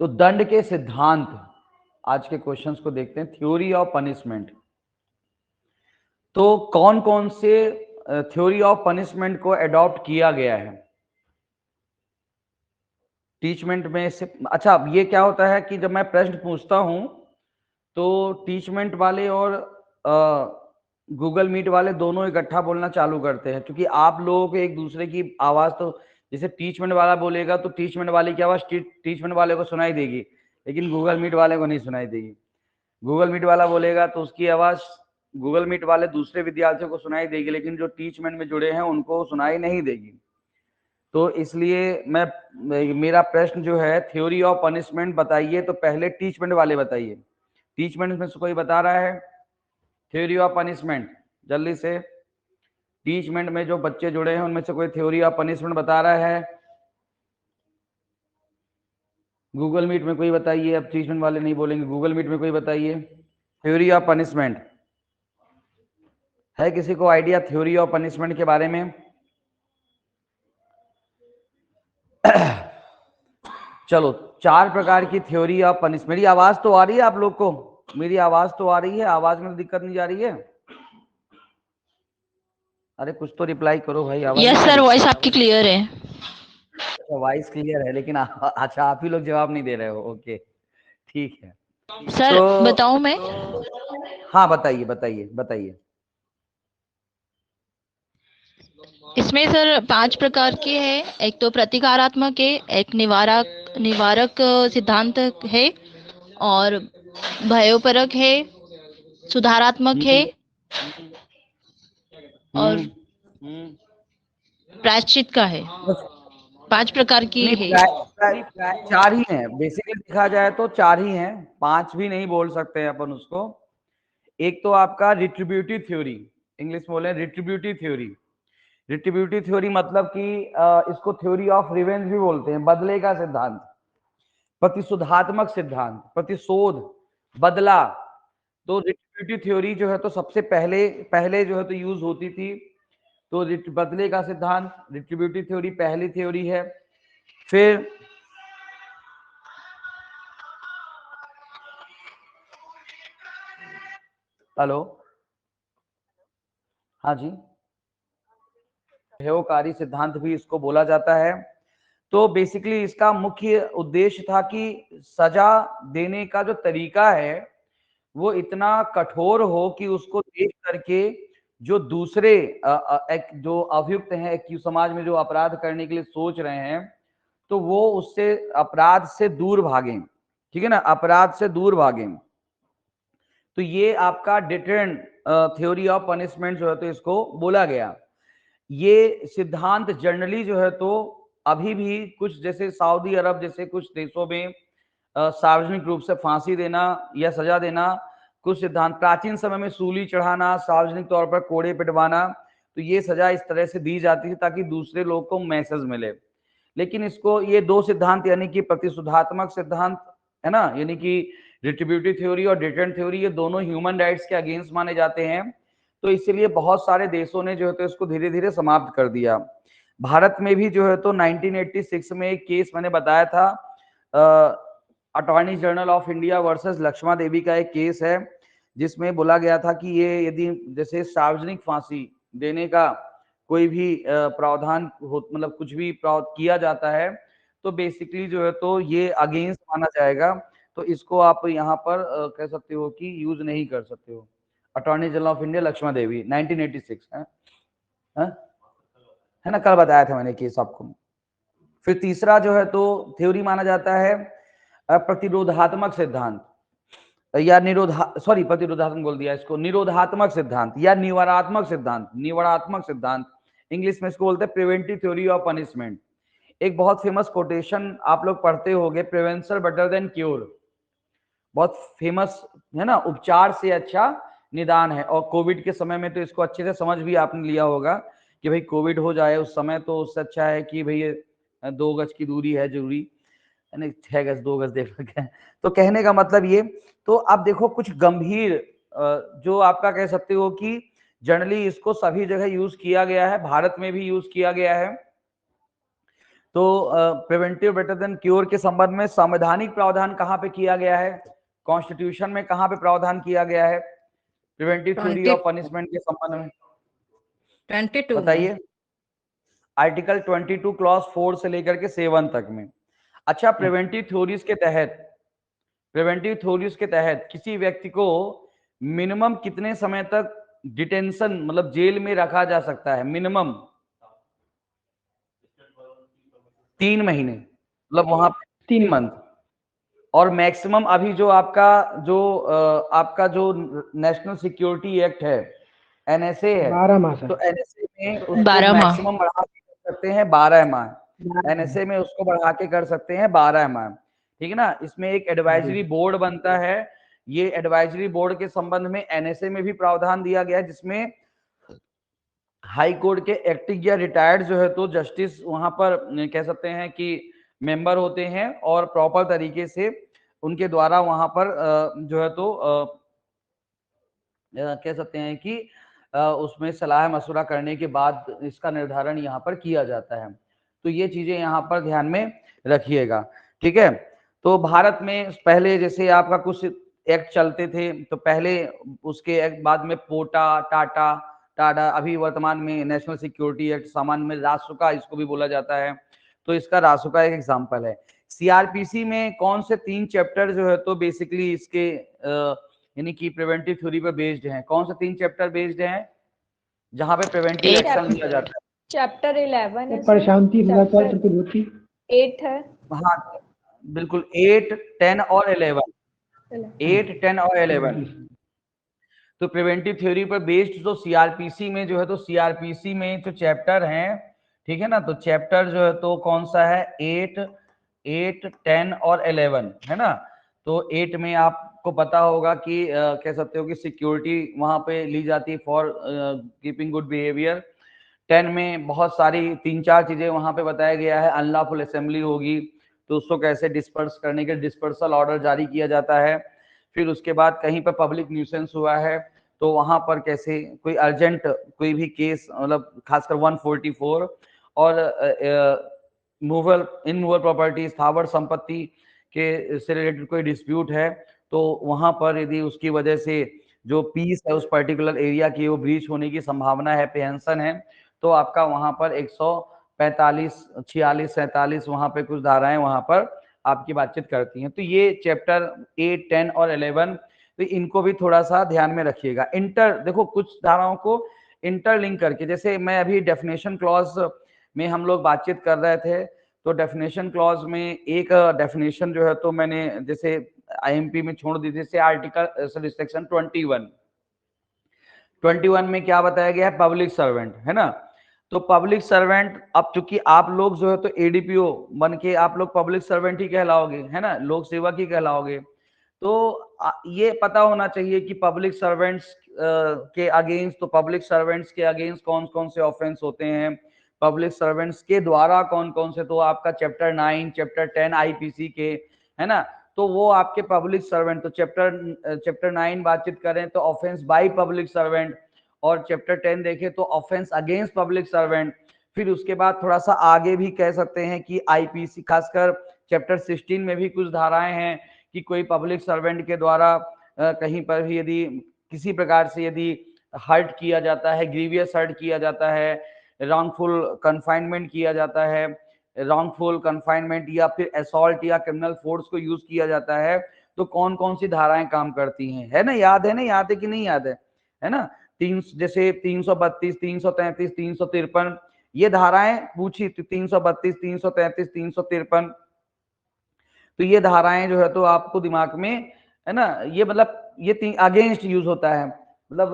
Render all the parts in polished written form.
तो दंड के सिद्धांत, आज के क्वेश्चंस को देखते हैं। Theory of punishment. तो कौन कौन से थ्योरी ऑफ पनिशमेंट को अडॉप्ट किया गया है टीचमेंट में से? अच्छा, ये क्या होता है कि जब मैं प्रश्न पूछता हूं तो टीचमेंट वाले और गूगल मीट वाले दोनों इकट्ठा बोलना चालू करते हैं, क्योंकि आप लोगों को एक दूसरे की आवाज, तो जैसे टीचमेंट वाला बोलेगा तो टीचमेंट वाले की आवाज टीचमेंट वाले को सुनाई देगी, लेकिन गूगल मीट वाले को नहीं सुनाई देगी। गूगल मीट वाला बोलेगा तो उसकी आवाज गूगल मीट वाले दूसरे विद्यार्थियों को सुनाई देगी, लेकिन जो टीचमेंट में जुड़े हैं उनको सुनाई नहीं देगी। तो इसलिए मेरा प्रश्न जो है, थ्योरी ऑफ पनिशमेंट बताइए, तो पहले टीचमेंट वाले बताइए। टीचमेंट में से कोई बता रहा है थ्योरी ऑफ पनिशमेंट? जल्दी से, टीचमेंट में जो बच्चे जुड़े हैं उनमें से कोई थ्योरी ऑफ पनिशमेंट बता रहा है? गूगल मीट में कोई बताइए। अब टीचमेंट वाले नहीं बोलेंगे, गूगल मीट में कोई बताइए थ्योरी ऑफ पनिशमेंट। है किसी को आइडिया थ्योरी ऑफ पनिशमेंट के बारे में? चलो, 4 प्रकार की थ्योरी ऑफ पनिशमेंट। मेरी आवाज तो आ रही है आप लोग को? मेरी आवाज तो आ रही है? आवाज में दिक्कत नहीं जा रही है? अरे कुछ तो रिप्लाई करो भाई। आवाज यस सर, वॉइस आपकी क्लियर है। वॉइस क्लियर है, लेकिन अच्छा, आप ही लोग जवाब नहीं दे रहे हो। ओके, ठीक है। सर बताऊं मैं? हाँ बताइए बताइए बताइए। इसमें सर 5 प्रकार के हैं। एक तो प्रतिकारात्मक है, एक निवारक सिद्धांत है, और भयोपरक है, सुधारात्मक है, और प्रायश्चित का है। 5 प्रकार की नहीं, है। 4 ही हैं बेसिकली, देखा जाए तो 4 ही हैं, 5 भी नहीं बोल सकते हैं अपन उसको। एक तो आपका रिट्रीब्यूटिव थ्योरी, इंग्लिश में बोले रिट्रीब्यूटिव थ्योरी। रिट्रीब्यूटिव थ्योरी मतलब कि इसको थ्योरी ऑफ रिवेंज भी बोलते हैं, बदले का सिद्धांत, प्रतिशोधात्मक सिद्धांत, प्रतिशोध, बदला। तो रिट्रीब्यूटिव थ्योरी जो है तो सबसे पहले पहले जो है तो यूज होती थी। तो बदले का सिद्धांत, रिट्रीब्यूटिव थ्योरी पहली थ्योरी है। फिर हेलो, हाँ जी, हेयकारी सिद्धांत भी इसको बोला जाता है। तो बेसिकली इसका मुख्य उद्देश्य था कि सजा देने का जो तरीका है वो इतना कठोर हो कि उसको देख करके जो दूसरे जो अभियुक्त हैं, समाज में जो अपराध करने के लिए सोच रहे हैं, तो वो उससे अपराध से दूर भागें। ठीक है ना, अपराध से दूर भागें। तो ये आपका डिटरेंट थ्योरी ऑफ पनिशमेंट जो है तो इसको बोला गया। ये सिद्धांत जनरली जो है तो अभी भी कुछ, जैसे सऊदी अरब जैसे कुछ देशों में सार्वजनिक रूप से फांसी देना या सजा देना, कुछ सिद्धांत प्राचीन समय में सूली चढ़ाना, सार्वजनिक तौर पर कोड़े पिटवाना, तो ये सजा इस तरह से दी जाती थी ताकि दूसरे लोग को मैसेज मिले। लेकिन इसको ये 2 सिद्धांत, यानी कि प्रतिशोधात्मक सिद्धांत है ना, यानी कि रिट्रीब्यूटिव थ्योरी और डिटरेंट थ्योरी, ये दोनों ह्यूमन राइट्स के अगेंस्ट माने जाते हैं। तो इसीलिए बहुत सारे देशों ने जो है तो इसको धीरे धीरे समाप्त कर दिया। भारत में भी जो है तो 1986 में एक केस मैंने बताया था, attorney general of India versus Lakshma Devi का एक केस है, जिसमें बोला गया था कि ये यदि जैसे सार्वजनिक फांसी देने का कोई भी प्रावधान हो, मतलब कुछ भी किया जाता है, तो बेसिकली जो है तो ये अगेंस्ट माना जाएगा। तो इसको आप यहाँ पर कह सकते हो कि यूज नहीं कर सकते हो। Attorney general of India Lakshma Devi 1986 है ना, कल बताया था मैंने केस आपको। फिर तीसरा जो है तो थ्योरी माना जाता है प्रतिरोधात्मक सिद्धांत, या प्रतिरोधात्मक बोल दिया इसको, निरोधात्मक सिद्धांत या निवारात्मक सिद्धांत। निवारात्मक सिद्धांत इंग्लिश में इसको बोलते हैं प्रिवेंटिव थ्योरी ऑफ पनिशमेंट। एक बहुत फेमस कोटेशन आप लोग पढ़ते होंगे, प्रिवेंशन बेटर देन क्योर, बहुत फेमस है ना, उपचार से अच्छा निदान है। और कोविड के समय में तो इसको अच्छे से समझ भी आपने लिया होगा कि भाई कोविड हो जाए उस समय तो उससे अच्छा है कि भाई 2 गज की दूरी है जरूरी, नहीं 6 गज 2 गज देख रखे हैं। तो कहने का मतलब ये, तो आप देखो कुछ गंभीर जो आपका कह सकते हो कि जनरली इसको सभी जगह यूज किया गया है, भारत में भी यूज किया गया है। तो प्रिवेंटिव बेटर देन क्योर के संबंध में संवैधानिक प्रावधान कहाँ पे किया गया है, कॉन्स्टिट्यूशन में कहाँ पे प्रावधान किया गया है प्रिवेंटिव थ्योरी ऑफ पनिशमेंट के संबंध में? 22 बताइए। आर्टिकल 22 क्लॉज 4 से लेकर के 7 तक में। अच्छा, प्रिवेंटिव थ्योरीज के तहत किसी व्यक्ति को मिनिमम कितने समय तक डिटेंशन मतलब जेल में रखा जा सकता है? मिनिमम 3 महीने, मतलब वहां पे 3 मंथ। और मैक्सिमम अभी जो आपका जो नेशनल सिक्योरिटी एक्ट है, एनएसए है, 12 माह तो एनएसए में उसको 12 माह। मैक्सिमम बढ़ा के कर सकते हैं 12 माह। एनएसए में उसको बढ़ा के कर सकते हैं 12 माह, ठीक है ना। इसमें एक एडवाइजरी बोर्ड बनता है। ये एडवाइजरी बोर्ड के संबंध में एनएसए में भी प्रावधान दिया गया है, जिसमें हाई कोर्ट के एक्टिव या रिटायर्ड जो है तो जस्टिस वहां पर कह सकते हैं कि मेंबर होते हैं, और प्रॉपर तरीके से उनके द्वारा वहां पर जो है तो कह सकते हैं कि उसमें सलाह मशवरा करने के बाद इसका निर्धारण यहाँ पर किया जाता है। तो ये चीजें यहाँ पर ध्यान में रखिएगा, ठीक है। तो भारत में पहले जैसे आपका कुछ एक्ट चलते थे, तो पहले उसके एक्ट बाद में पोटा, टाटा, अभी वर्तमान में नेशनल सिक्योरिटी एक्ट, सामान्य में रासुका इसको भी बोला जाता है। तो इसका रासुका एक एग्जाम्पल है। सीआरपीसी में कौन से 3 चैप्टर जो है तो बेसिकली इसके यानी कि प्रिवेंटिव थ्योरी पर बेस्ड हैं? कौन से 3 चैप्टर बेस्ड हैं जहां पे प्रिवेंटिव एक्शन लिया जाता है? चैप्टर 11 है, प्रशांति हिंसाचार प्रतिरोधी 8 है। हाँ बिल्कुल, 8, 10 और 11, 8, 10 और 11। तो प्रिवेंटिव थ्योरी पर बेस्ड जो सीआरपीसी में जो है तो सीआरपीसी में जो चैप्टर हैं, ठीक है ना, तो चैप्टर जो है तो कौन सा है? 8, 10 और 11 है ना। तो 8 में आपको पता होगा कि कह सकते हो कि सिक्योरिटी वहां पे ली जाती है फॉर कीपिंग गुड बिहेवियर। 10 में बहुत सारी 3-4 चीजें वहां पे बताया गया है। अनलॉफुल असेंबली होगी तो उसको कैसे डिस्पर्स करने के डिस्पर्सल ऑर्डर जारी किया जाता है। फिर उसके बाद कहीं पर पब्लिक न्यूसेंस हुआ है तो वहां पर कैसे कोई अर्जेंट कोई भी केस, मतलब खासकर 144 और मूवल इनमूवल प्रॉपर्टी, स्थावर संपत्ति के से रिलेटेड कोई डिस्प्यूट है, तो वहां पर यदि उसकी वजह से जो पीस है उस पर्टिकुलर एरिया की वो ब्रीच होने की संभावना है, पेंशन है, तो आपका वहां पर 145, 46, 47 वहां पे कुछ धाराएं वहां पर आपकी बातचीत करती हैं। तो ये चैप्टर 8, 10 और 11, तो इनको भी थोड़ा सा ध्यान में रखिएगा। देखो कुछ धाराओं को इंटरलिंक करके, जैसे मैं अभी डेफिनेशन क्लॉज में हम लोग बातचीत कर रहे थे, तो डेफिनेशन क्लॉज में एक डेफिनेशन जो है तो मैंने जैसे आईएमपी में छोड़ दी, जैसे आर्टिकल सेक्शन 21 में क्या बताया गया है? पब्लिक सर्वेंट, है ना। तो पब्लिक सर्वेंट, अब चूंकि आप लोग जो है तो एडीपीओ बन के आप लोग पब्लिक सर्वेंट ही कहलाओगे, है ना, लोक सेवक ही कहलाओगे। तो ये पता होना चाहिए कि पब्लिक सर्वेंट्स के अगेंस्ट, तो पब्लिक सर्वेंट्स के अगेंस्ट कौन कौन से ऑफेंस होते हैं, पब्लिक सर्वेंट्स के द्वारा कौन कौन से, तो आपका चैप्टर 9, चैप्टर 10 आईपीसी के, है ना। तो वो आपके पब्लिक सर्वेंट, तो चैप्टर 9 बातचीत करें तो ऑफेंस बाय पब्लिक सर्वेंट, और चैप्टर 10 देखें तो ऑफेंस अगेंस्ट पब्लिक सर्वेंट। फिर उसके बाद थोड़ा सा आगे भी कह सकते हैं कि आईपीसी, खासकर चैप्टर 16 में भी कुछ धाराएं हैं कि कोई पब्लिक सर्वेंट के द्वारा कहीं पर भी यदि किसी प्रकार से यदि हर्ट किया जाता है, ग्रीवियस हर्ट किया जाता है, रॉन्गफुल कन्फाइनमेंट किया जाता है, रॉन्गफुल कन्फाइनमेंट या फिर असॉल्ट या क्रिमिनल फोर्स को यूज किया जाता है, तो कौन कौन सी धाराएं काम करती हैं, है ना, याद है ना, याद है कि नहीं याद है ना। जैसे 332, 333, 353 ये धाराएं पूछी, 332, 333, 353, तो ये धाराएं जो है तो आपको दिमाग में, है ना, ये मतलब ये अगेंस्ट यूज होता है, मतलब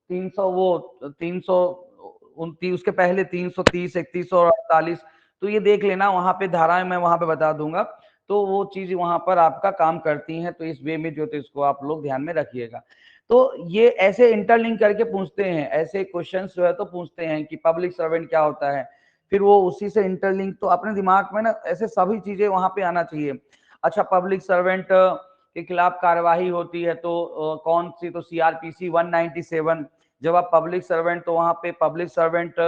300 वो 329, उसके पहले 330, 31 और 48, तो ये देख लेना, वहां पे धाराएं मैं वहां पे बता दूंगा, तो वो चीज वहां पर आपका काम करती हैं। तो इस वे में जो तो इसको आप लोग ध्यान में रखिएगा। तो ये ऐसे इंटरलिंक करके पूछते हैं, ऐसे क्वेश्चंस जो है तो पूछते हैं कि पब्लिक सर्वेंट क्या होता है, फिर वो उसी से इंटरलिंक, तो अपने दिमाग में ना ऐसे सभी चीजें वहां पे आना चाहिए। अच्छा, पब्लिक सर्वेंट के खिलाफ कार्यवाही होती है तो कौन सी, तो सीआरपीसी 197, जब आप पब्लिक सर्वेंट, तो वहां पे पब्लिक सर्वेंट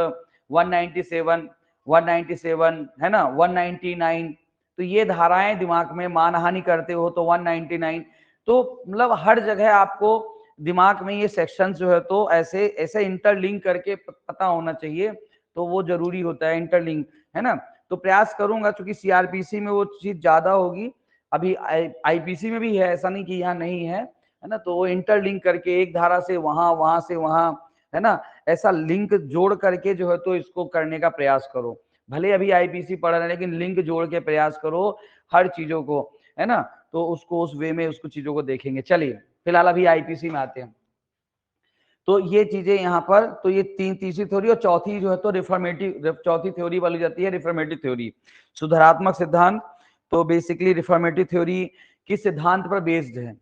197, 197 है ना, 199, तो ये धाराएं दिमाग में, मानहानि करते हो तो 199, तो मतलब हर जगह आपको दिमाग में ये सेक्शंस जो है तो ऐसे ऐसे इंटरलिंक करके पता होना चाहिए, तो वो जरूरी होता है इंटरलिंक, है ना। तो प्रयास करूंगा, क्योंकि सीआरपीसी में वो चीज ज्यादा होगी, अभी आईपीसी में भी है, ऐसा नहीं कि यहाँ नहीं है ना। तो वो इंटरलिंक करके एक धारा से वहां, वहां से वहां, है ना, ऐसा लिंक जोड़ करके जो है तो इसको करने का प्रयास करो। भले अभी आईपीसी पढ़ रहे हैं, लेकिन लिंक जोड़ के प्रयास करो हर चीजों को, है ना। तो उसको उस वे में उसको चीजों को देखेंगे। चलिए फिलहाल अभी आईपीसी में आते हैं। तो ये चीजें यहाँ पर, तो ये तीसरी थ्योरी, और चौथी जो है तो रिफॉर्मेटिव, चौथी थ्योरी वाली जाती है रिफॉर्मेटिव थ्योरी, सुधारात्मक सिद्धांत। तो बेसिकली रिफॉर्मेटिव थ्योरी किस सिद्धांत पर बेस्ड है?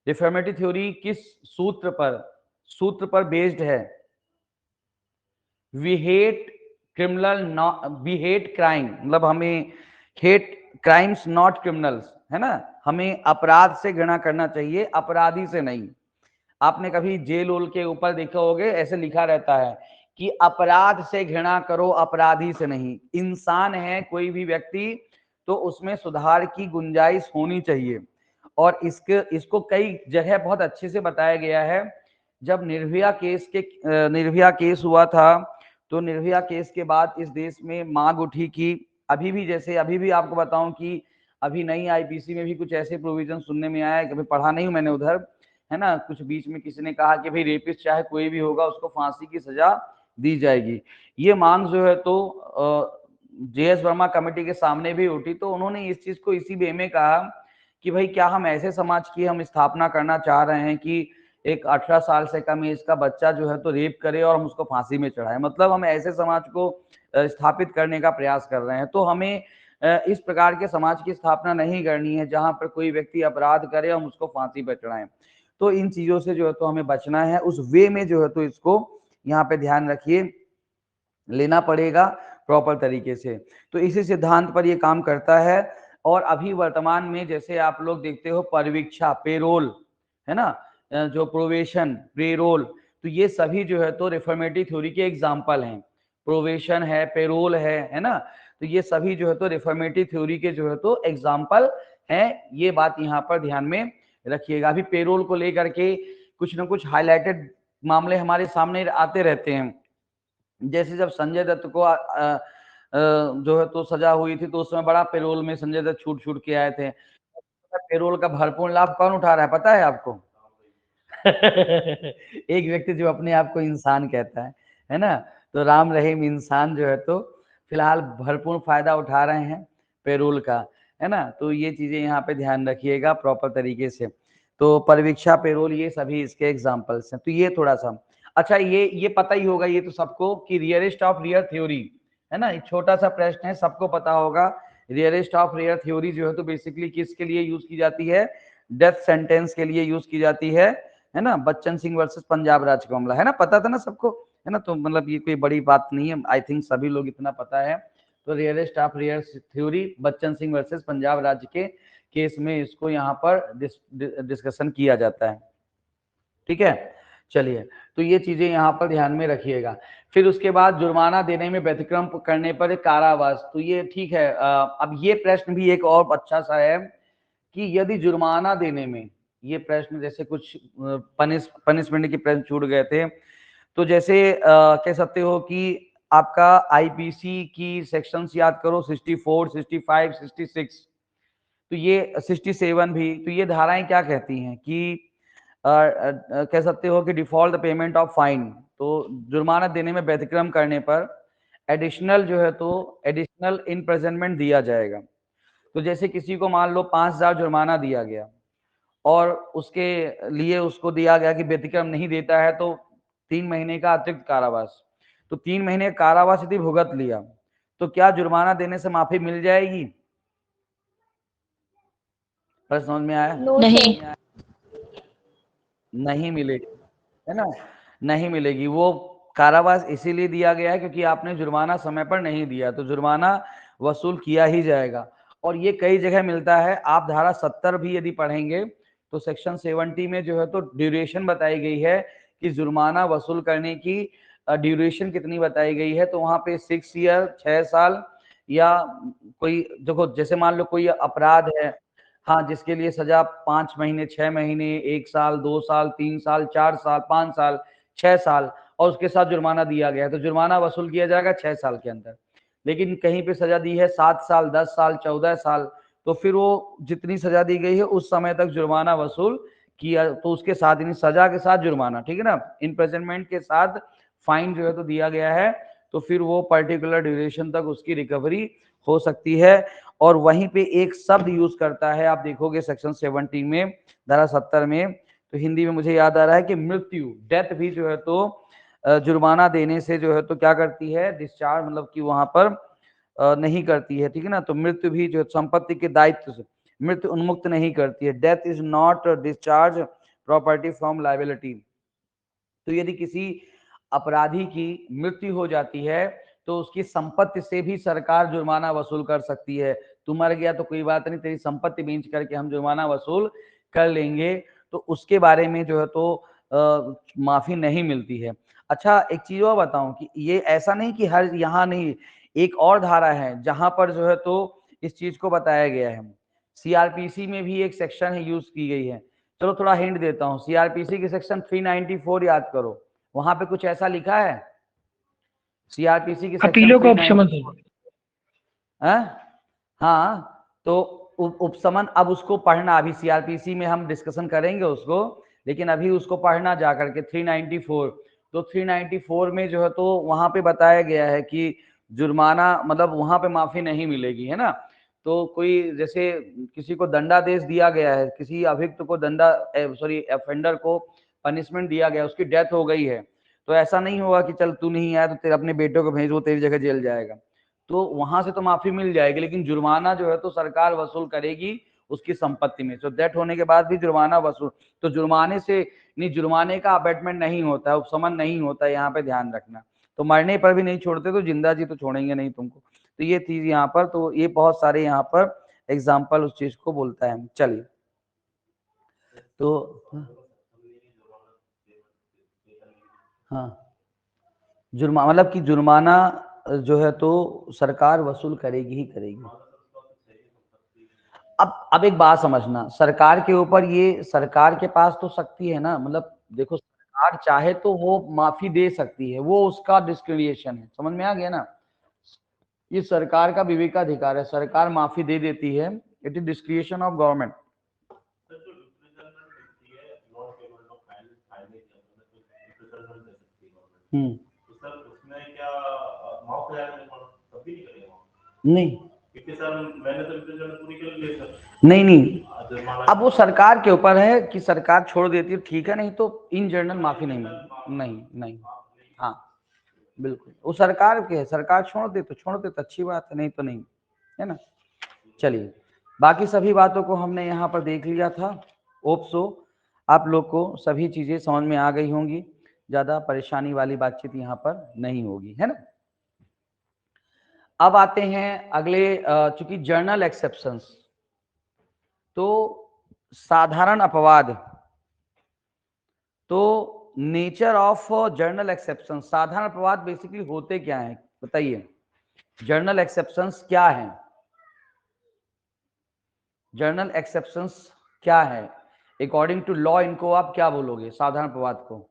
रिफॉर्मेटिव थ्योरी किस सूत्र पर बेस्ड है? We hate criminal, we hate crime, मतलब हमें हेट क्राइम्स नॉट क्रिमिनल्स, है ना, हमें अपराध से घृणा करना चाहिए, अपराधी से नहीं। आपने कभी जेल ओल के ऊपर देखा होगे, ऐसे लिखा रहता है कि अपराध से घृणा करो, अपराधी से नहीं। इंसान है कोई भी व्यक्ति, तो उसमें सुधार की गुंजाइश होनी चाहिए। और इसको कई जगह बहुत अच्छे से बताया गया है। जब निर्भया केस हुआ था, तो निर्भया केस के बाद इस देश में मांग उठी कि अभी भी आपको बताऊं कि अभी नई आईपीसी में भी कुछ ऐसे प्रोविजन सुनने में आया है, कभी पढ़ा नहीं हूं मैंने उधर, है ना। कुछ बीच में किसी ने कहा कि भाई रेपिस्ट चाहे कोई भी होगा उसको फांसी की सजा दी जाएगी। ये मांग जो है तो जेएस वर्मा कमेटी के सामने भी उठी, तो उन्होंने इस चीज को इसी वे में कहा कि भाई क्या हम ऐसे समाज की हम स्थापना करना चाह रहे हैं कि एक 18 साल से कम एज का बच्चा जो है तो रेप करे और हम उसको फांसी में चढ़ाए? मतलब हम ऐसे समाज को स्थापित करने का प्रयास कर रहे हैं। तो हमें इस प्रकार के समाज की स्थापना नहीं करनी है जहां पर कोई व्यक्ति अपराध करे हम उसको फांसी पर चढ़ाएं। तो इन चीजों से जो है तो हमें बचना है, उस वे में जो है तो इसको यहाँ पे ध्यान रखिए, लेना पड़ेगा प्रॉपर तरीके से। तो इसी सिद्धांत पर ये काम करता है। और अभी वर्तमान में जैसे आप लोग देखते हो परिवीक्षा, पेरोल, है ना, जो प्रोवेशन, पेरोल, तो ये सभी जो है तो रिफॉर्मेटिव थ्योरी के एग्जाम्पल हैं। प्रोवेशन है, पेरोल है ना, तो ये सभी जो है तो रिफॉर्मेटिव थ्योरी के जो है तो एग्जाम्पल हैं। ये बात यहाँ पर ध्यान में रखिएगा। अभी पेरोल को लेकर के कुछ ना कुछ हाईलाइटेड मामले हमारे सामने आते रहते हैं। जैसे जब संजय दत्त को जो है तो सजा हुई थी, तो उस समय बड़ा पेरोल में संजय दत्त छूट के आए थे। पेरोल का भरपूर लाभ कौन उठा रहा है पता है आपको? एक व्यक्ति जो अपने आप को इंसान कहता है ना। तो राम रहीम इंसान जो है तो फिलहाल भरपूर फायदा उठा रहे हैं पेरोल का, है ना। तो ये चीजें यहाँ पे ध्यान रखिएगा प्रॉपर तरीके से। तो परिवीक्षा, पेरोल, ये सभी इसके एग्जाम्पल्स हैं। तो ये थोड़ा सा अच्छा, ये पता ही होगा ये तो सबको कि रियरेस्ट ऑफ रियर थ्योरी, है ना, एक छोटा सा प्रश्न है, सबको पता होगा। रियरेस्ट ऑफ रियर थ्योरी जो है तो बेसिकली किसके लिए यूज की जाती है? डेथ सेंटेंस के लिए यूज की जाती है ना। बच्चन सिंह वर्सेस पंजाब राज का मामला, है ना, पता था ना सबको, है ना। तो मतलब ये कोई बड़ी बात नहीं है, आई थिंक सभी लोग इतना पता है। तो rarest of rear theory Bachchan Singh versus Punjab राज्य के केस में इसको यहाँ पर डिस्कशन किया जाता है, ठीक है। चलिए, तो ये चीजें यहाँ पर ध्यान में रखिएगा। फिर उसके बाद जुर्माना देने में व्यतिक्रम करने पर कारावास, तो ये ठीक है। अब ये प्रश्न भी एक और अच्छा सा है कि यदि जुर्माना देने में, ये प्रश्न जैसे कुछ पनिशमेंट के प्रश्न छूट गए थे, तो जैसे कह सकते हो कि आपका आईपीसी की सेक्शंस याद करो, 64, 65, 66, तो ये 67 भी, तो ये धाराएं क्या कहती हैं कि कह सकते हो कि default the payment of fine, तो जुर्माना देने में व्यतिक्रम करने पर एडिशनल जो है तो एडिशनल इम्प्रिजनमेंट दिया जाएगा। तो जैसे किसी को मान लो 5,000 जुर्माना दिया गया और उसके लिए उसको दिया गया कि व्यतिक्रम नहीं देता है तो 3 महीने का अतिरिक्त कारावास। तो 3 महीने कारावास यदि भुगत लिया तो क्या जुर्माना देने से माफी मिल जाएगी? प्रश्न समझ में आया? नहीं, नहीं मिलेगी, है ना, नहीं मिलेगी। वो कारावास इसीलिए दिया गया है क्योंकि आपने जुर्माना समय पर नहीं दिया, तो जुर्माना वसूल किया ही जाएगा। और ये कई जगह मिलता है। आप धारा 70 भी यदि पढ़ेंगे तो सेक्शन 70 में जो है तो ड्यूरेशन बताई गई है कि जुर्माना वसूल करने की ड्यूरेशन कितनी बताई गई है, तो वहां पे 6 ईयर 6 साल, या कोई देखो जैसे मान लो कोई अपराध है, हाँ, जिसके लिए सजा 5 महीने 6 महीने 1 साल 2 साल 3 साल 4 साल 5 साल 6 साल और उसके साथ जुर्माना दिया गया है, तो जुर्माना वसूल किया जाएगा 6 साल के अंदर। लेकिन कहीं पे सजा दी है 7 साल 10 साल 14 साल, तो फिर वो जितनी सजा दी गई है उस समय तक जुर्माना वसूल किया, तो उसके साथ यानी सजा के साथ जुर्माना, ठीक है ना, इम्प्रिजनमेंट के साथ फाइन जो है तो दिया गया है, तो फिर वो पर्टिकुलर ड्यूरेशन तक उसकी रिकवरी हो सकती है। और वहीं पे एक शब्द यूज करता है, आप देखोगे सेक्शन 70 में, धारा 70 में, तो हिंदी में मुझे याद आ रहा है कि मृत्यु, डेथ भी जो है तो जुर्माना देने से जो है तो क्या करती है, डिस्चार्ज, मतलब कि वहां पर नहीं करती है, ठीक है ना। तो मृत्यु भी जो संपत्ति के दायित्व से मृत्यु उन्मुक्त नहीं करती है। Death is not discharge property from liability. तो यदि किसी अपराधी की मृत्यु हो जाती है तो उसकी संपत्ति से भी सरकार जुर्माना वसूल कर सकती है। तू मर गया तो कोई बात नहीं, तेरी संपत्ति बेच करके हम जुर्माना वसूल कर लेंगे, तो उसके बारे में जो है तो माफी नहीं मिलती है। अच्छा, एक चीज और बताऊं कि ये ऐसा नहीं कि हर यहाँ नहीं, एक और धारा है जहां पर जो है तो इस चीज को बताया गया है। सीआरपीसी में भी एक सेक्शन है यूज की गई है। चलो थोड़ा हिंट देता हूँ, सीआरपीसी के सेक्शन 394 याद करो, वहां पे कुछ ऐसा लिखा है सीआरपीसी के अपीलों का सेक्शन उपशमन 394। हाँ, तो उपशमन, अब उसको पढ़ना, अभी सीआरपीसी में हम डिस्कशन करेंगे उसको, लेकिन अभी उसको पढ़ना जाकर के 394। तो 394 में जो है तो वहां पे बताया गया है कि जुर्माना, मतलब वहां पे माफी नहीं मिलेगी, है ना। तो कोई जैसे किसी को दंडादेश दिया गया है, किसी अभियुक्त को ऑफेंडर को पनिशमेंट दिया गया, उसकी डेथ हो गई है, तो ऐसा नहीं होगा कि चल तू नहीं आया तो तेरे अपने बेटे को भेज, वो तेरी जगह जेल जाएगा, तो वहां से तो माफी मिल जाएगी, लेकिन जुर्माना जो है तो सरकार वसूल करेगी उसकी संपत्ति में। तो डेथ होने के बाद भी जुर्माना वसूल, तो जुर्माने से नहीं, जुर्माने का अबेटमेंट नहीं होता है, उपशमन नहीं होता है, यहाँ पे ध्यान रखना। तो मरने पर भी नहीं छोड़ते, तो जिंदा जी तो छोड़ेंगे नहीं तुमको। तो ये चीज यहाँ पर, तो ये बहुत सारे यहाँ पर एग्जाम्पल उस चीज को बोलता है। चलिए, तो हाँ, जुर्मा मतलब कि जुर्माना जो है तो सरकार वसूल करेगी ही करेगी। अब एक बात समझना, सरकार के ऊपर, ये सरकार के पास तो शक्ति है ना, मतलब देखो सरकार चाहे तो वो माफी दे सकती है, वो उसका डिस्क्रिमिनेशन है, समझ में आ गया ना। ये सरकार का विवेकाधिकार है, सरकार माफी दे देती है, इट इज डिस्क्रिएशन ऑफ गवर्नमेंट। नहीं नहीं, अब वो सरकार के ऊपर है कि सरकार छोड़ देती है, ठीक है, नहीं तो इन जनरल माफी नहीं मिलेगी। नहीं नहीं, हाँ बिल्कुल, वो सरकार के है, सरकार छोड़ दे तो अच्छी बात है, नहीं तो नहीं, है ना। चलिए, बाकी सभी बातों को हमने यहाँ पर देख लिया था। होप सो आप लोग को सभी चीजें समझ में आ गई होंगी, ज्यादा परेशानी वाली बातचीत यहाँ पर नहीं होगी, है ना। अब आते हैं अगले, चूंकि जर्नल एक्सेप्शंस, तो साधारण अपवाद, तो नेचर ऑफ जर्नल एक्सेप्शन, साधारण अपवाद बेसिकली होते क्या हैं, बताइए। जर्नल एक्सेप्शंस क्या हैं, जर्नल एक्सेप्शंस क्या है अकॉर्डिंग टू लॉ, इनको आप क्या बोलोगे साधारण अपवाद को?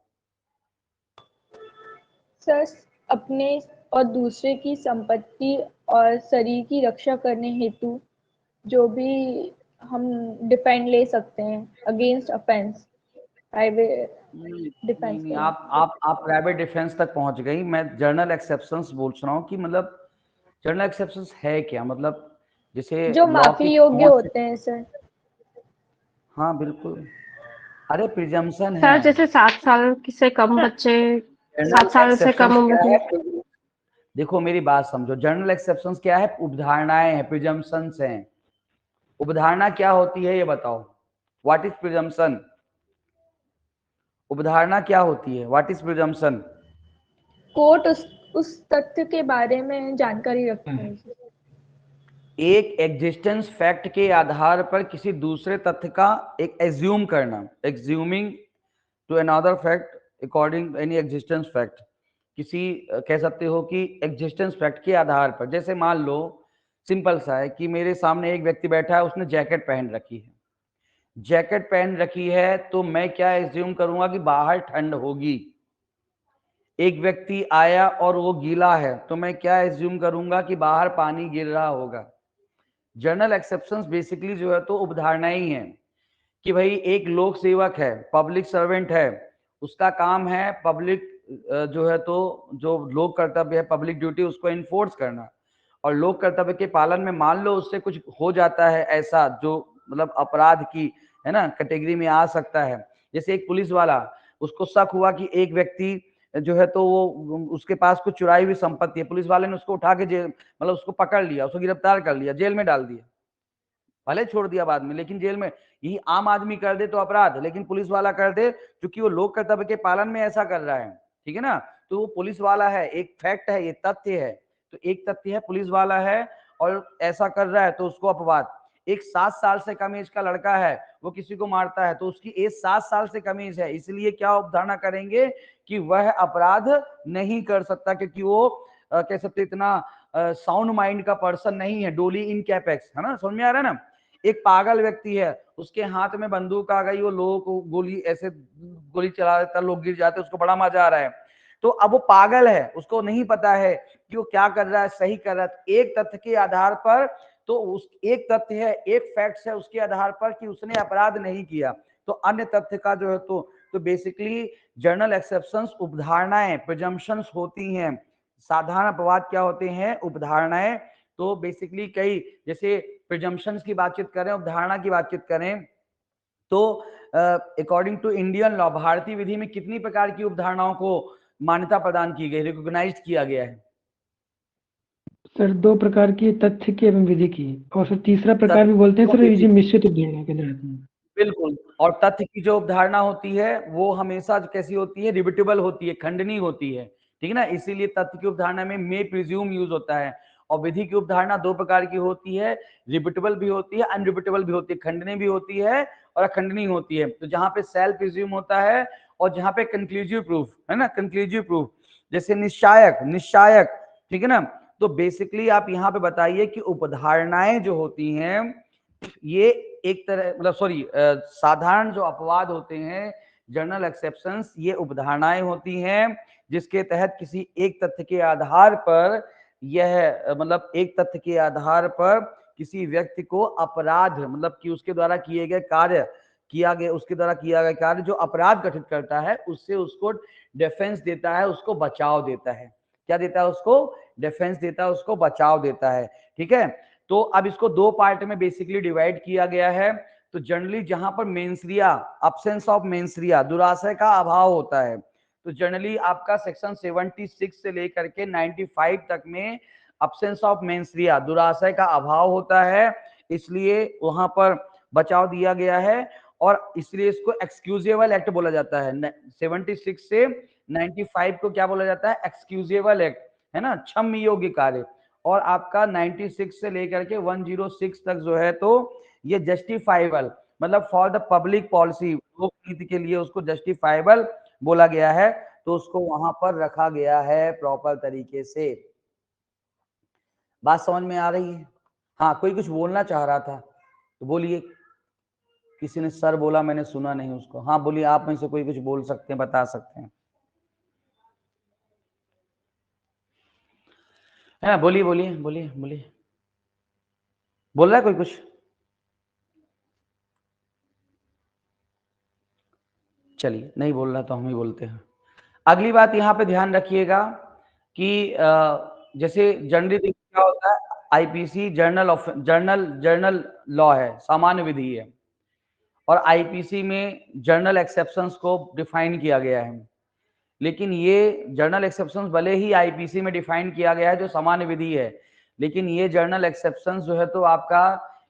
सर, अपने और दूसरे की संपत्ति और शरीर की रक्षा करने हेतु जो भी हम डिफेंड ले सकते हैं अगेंस्ट ऑफेंस, प्राइवेट डिफेंस। नहीं, आप प्राइवेट डिफेंस तक पहुंच गई, मैं जर्नल एक्सेप्शंस बोल रहा हूँ कि मतलब जर्नल एक्सेप्शंस है क्या, मतलब जैसे जो माफी योग्य होते हैं सर। हाँ बिल्कुल, अरे प्रिजम्पशन है सर, जैसे 7 साल से कम बच्चे, 7 साल से कम उम्र के। देखो मेरी बात समझो, जर्नल एक्सेप्शंस क्या है, उपधारणाएं हैं, प्रिजम्पशंस हैं। उपधारणा क्या होती है ये बताओ, व्हाट इज प्रिजम्पशन? उपधारणा क्या होती है, व्हाट इज प्रिजम्पशन? कोर्ट उस तथ्य के बारे में जानकारी रखते हैं। एक एग्जिस्टेंस फैक्ट के आधार पर किसी दूसरे तथ्य का एक एज्यूम करना, assuming to another fact according any existence fact, किसी कह सकते हो कि एग्जिस्टेंस फैक्ट के आधार पर। जैसे मान लो सिंपल सा है कि मेरे सामने एक व्यक्ति बैठा है, उसने जैकेट पहन रखी है, जैकेट पहन रखी है तो मैं क्या एज्यूम करूंगा कि बाहर ठंड होगी। एक व्यक्ति आया और वो गीला है तो मैं क्या एज्यूम करूंगा कि बाहर पानी गिर रहा होगा। जनरल एक्सेप्शंस बेसिकली जो है तो उपधारणा ही है कि भाई एक लोक सेवक है, पब्लिक सर्वेंट है, उसका काम है पब्लिक जो है तो जो लोक कर्तव्य है, पब्लिक ड्यूटी, उसको इन्फोर्स करना। और लोक कर्तव्य के पालन में मान लो उससे कुछ हो जाता है ऐसा जो मतलब अपराध की है ना कैटेगरी में आ सकता है। जैसे एक पुलिस वाला, उसको शक हुआ कि एक व्यक्ति जो है तो वो उसके पास कुछ चुराई हुई संपत्ति है, पुलिस वाले ने उसको उठा के जेल मतलब उसको पकड़ लिया, उसको गिरफ्तार कर लिया, जेल में डाल दिया, भले छोड़ दिया बाद में लेकिन जेल में। यही आम आदमी कर दे तो अपराध, लेकिन पुलिस वाला कर दे क्योंकि वो लोक कर्तव्य के पालन में ऐसा कर रहा है, ठीक है ना। तो वो पुलिस वाला है, एक फैक्ट है, ये तथ्य है। तो एक तथ्य है पुलिस वाला है और ऐसा कर रहा है तो उसको अपवाद। एक 7 साल से कम एज का लड़का है, वो किसी को मारता है तो उसकी एज 7 साल से कम एज है, इसलिए क्या अवधारणा करेंगे कि वह अपराध नहीं कर सकता क्योंकि वो कह सकते इतना साउंड माइंड का पर्सन नहीं है, डोली इन कैपेक्स, है ना, समझ में आ रहा है ना। एक पागल व्यक्ति है, उसके हाथ में बंदूक आ गई, वो लोगों को गोली ऐसे गोली चला देता, लोग गिर जाते, उसको बड़ा मजा आ रहा है। तो अब वो पागल है, उसको नहीं पता है कि वो क्या कर रहा है, सही कर रहा है। एक तथ्य के आधार पर, तो उस एक तथ्य है, एक फैक्ट है, उसके आधार पर कि उसने अपराध नहीं किया, तो अन्य तथ्य का जो है तो बेसिकली जर्नल एक्सेप्शंस उपधारणाएं, प्रिजम्पशंस होती हैं। साधारण अपवाद क्या होते हैं, उपधारणाएं। तो बेसिकली कई जैसे प्रिजम्पशंस की बातचीत करें, उपधारणा की बातचीत करें, तो अकॉर्डिंग टू इंडियन लॉ, भारतीय विधि में कितनी प्रकार की उपधारणाओं को मान्यता प्रदान की गई, रिकॉग्नाइज किया गया है? सर 2 प्रकार की, तथ्य की एवं विधि की, और सर तीसरा प्रकार भी बोलते हैं सर, ये जो मिश्रित उपधारणा के अंदर आती है। बिल्कुल। और तथ्य की जो अवधारणा होती है वो हमेशा कैसी होती है, रिबिटेबल होती है, खंडनीय होती है, ठीक है ना। इसीलिए तथ्य की अवधारणा में मे प्रिज्यूम यूज होता है। और विधि की अवधारणा 2 प्रकार की होती है, रिबिटेबल भी होती है, अनरिबिटेबल भी होती है, खंडनीय भी होती है और अखंडनीय होती है। तो जहां पे सेल्फ प्रिज्यूम होता है और जहां पे कंक्लूसिव प्रूफ है ना, कंक्लूसिव प्रूफ, जैसे निश्चायक, निश्चायक, ठीक है ना। तो बेसिकली आप यहाँ पे बताइए कि उपधारणाएं जो होती हैं ये एक तरह मतलब साधारण जो अपवाद होते हैं, जनरल एक्सेप्शंस, ये उपधारणाएं होती हैं जिसके तहत किसी एक तथ्य के आधार पर यह मतलब एक तथ्य के आधार पर किसी व्यक्ति को अपराध मतलब कि उसके द्वारा किए गए कार्य उसके द्वारा किया गया कार्य जो अपराध गठित करता है उससे उसको डिफेंस देता है, उसको बचाव देता है। क्या देता है? उसको डिफेंस देता है, उसको बचाव देता है, ठीक है। तो अब इसको 2 पार्ट में बेसिकली डिवाइड किया गया है। तो जनरली जहां पर मेंसरिया, अब्सेंस ऑफ मेंसरिया, दुराशय का अभाव होता है, तो जनरली आपका सेक्शन 76 से लेकर के 95 तक में अब्सेंस ऑफ मेंसरिया, दुराशय का अभाव होता है, इसलिए वहां पर बचाव दिया गया है और इसलिए इसको एक्सक्यूजेबल एक्ट बोला जाता है। 76 से 95 को क्या बोला जाता है? एक्सक्यूजेबल एक्ट, है ना, क्षम्य योग्य कार्य। और आपका 96 से लेकर के 106 तक जो है तो ये जस्टिफाइबल मतलब फॉर द पब्लिक पॉलिसी, लोक नीति के लिए उसको जस्टिफाइबल बोला गया है, तो उसको वहां पर रखा गया है प्रॉपर तरीके से। बात समझ में आ रही है? हाँ, कोई कुछ बोलना चाह रहा था तो बोलिए। किसी ने सर बोला, मैंने सुना नहीं उसको। हाँ बोलिए, आप में से कोई कुछ बोल सकते हैं, बता सकते हैं, है ना। बोलिए बोलिए बोलिए बोलिए। बोल रहा है कोई कुछ? चलिए, नहीं बोल रहा तो हम ही बोलते हैं। अगली बात यहाँ पे ध्यान रखिएगा कि जैसे जनरली क्या होता है, आईपीसी जर्नल लॉ है, सामान्य विधि है, और आईपीसी में जर्नल एक्सेप्शंस को डिफाइन किया गया है। लेकिन ये जर्नल एक्सेप्शंस भले ही आईपीसी में डिफाइन किया गया है जो सामान्य विधि है, लेकिन ये जर्नल एक्सेप्शंस जो है तो आपका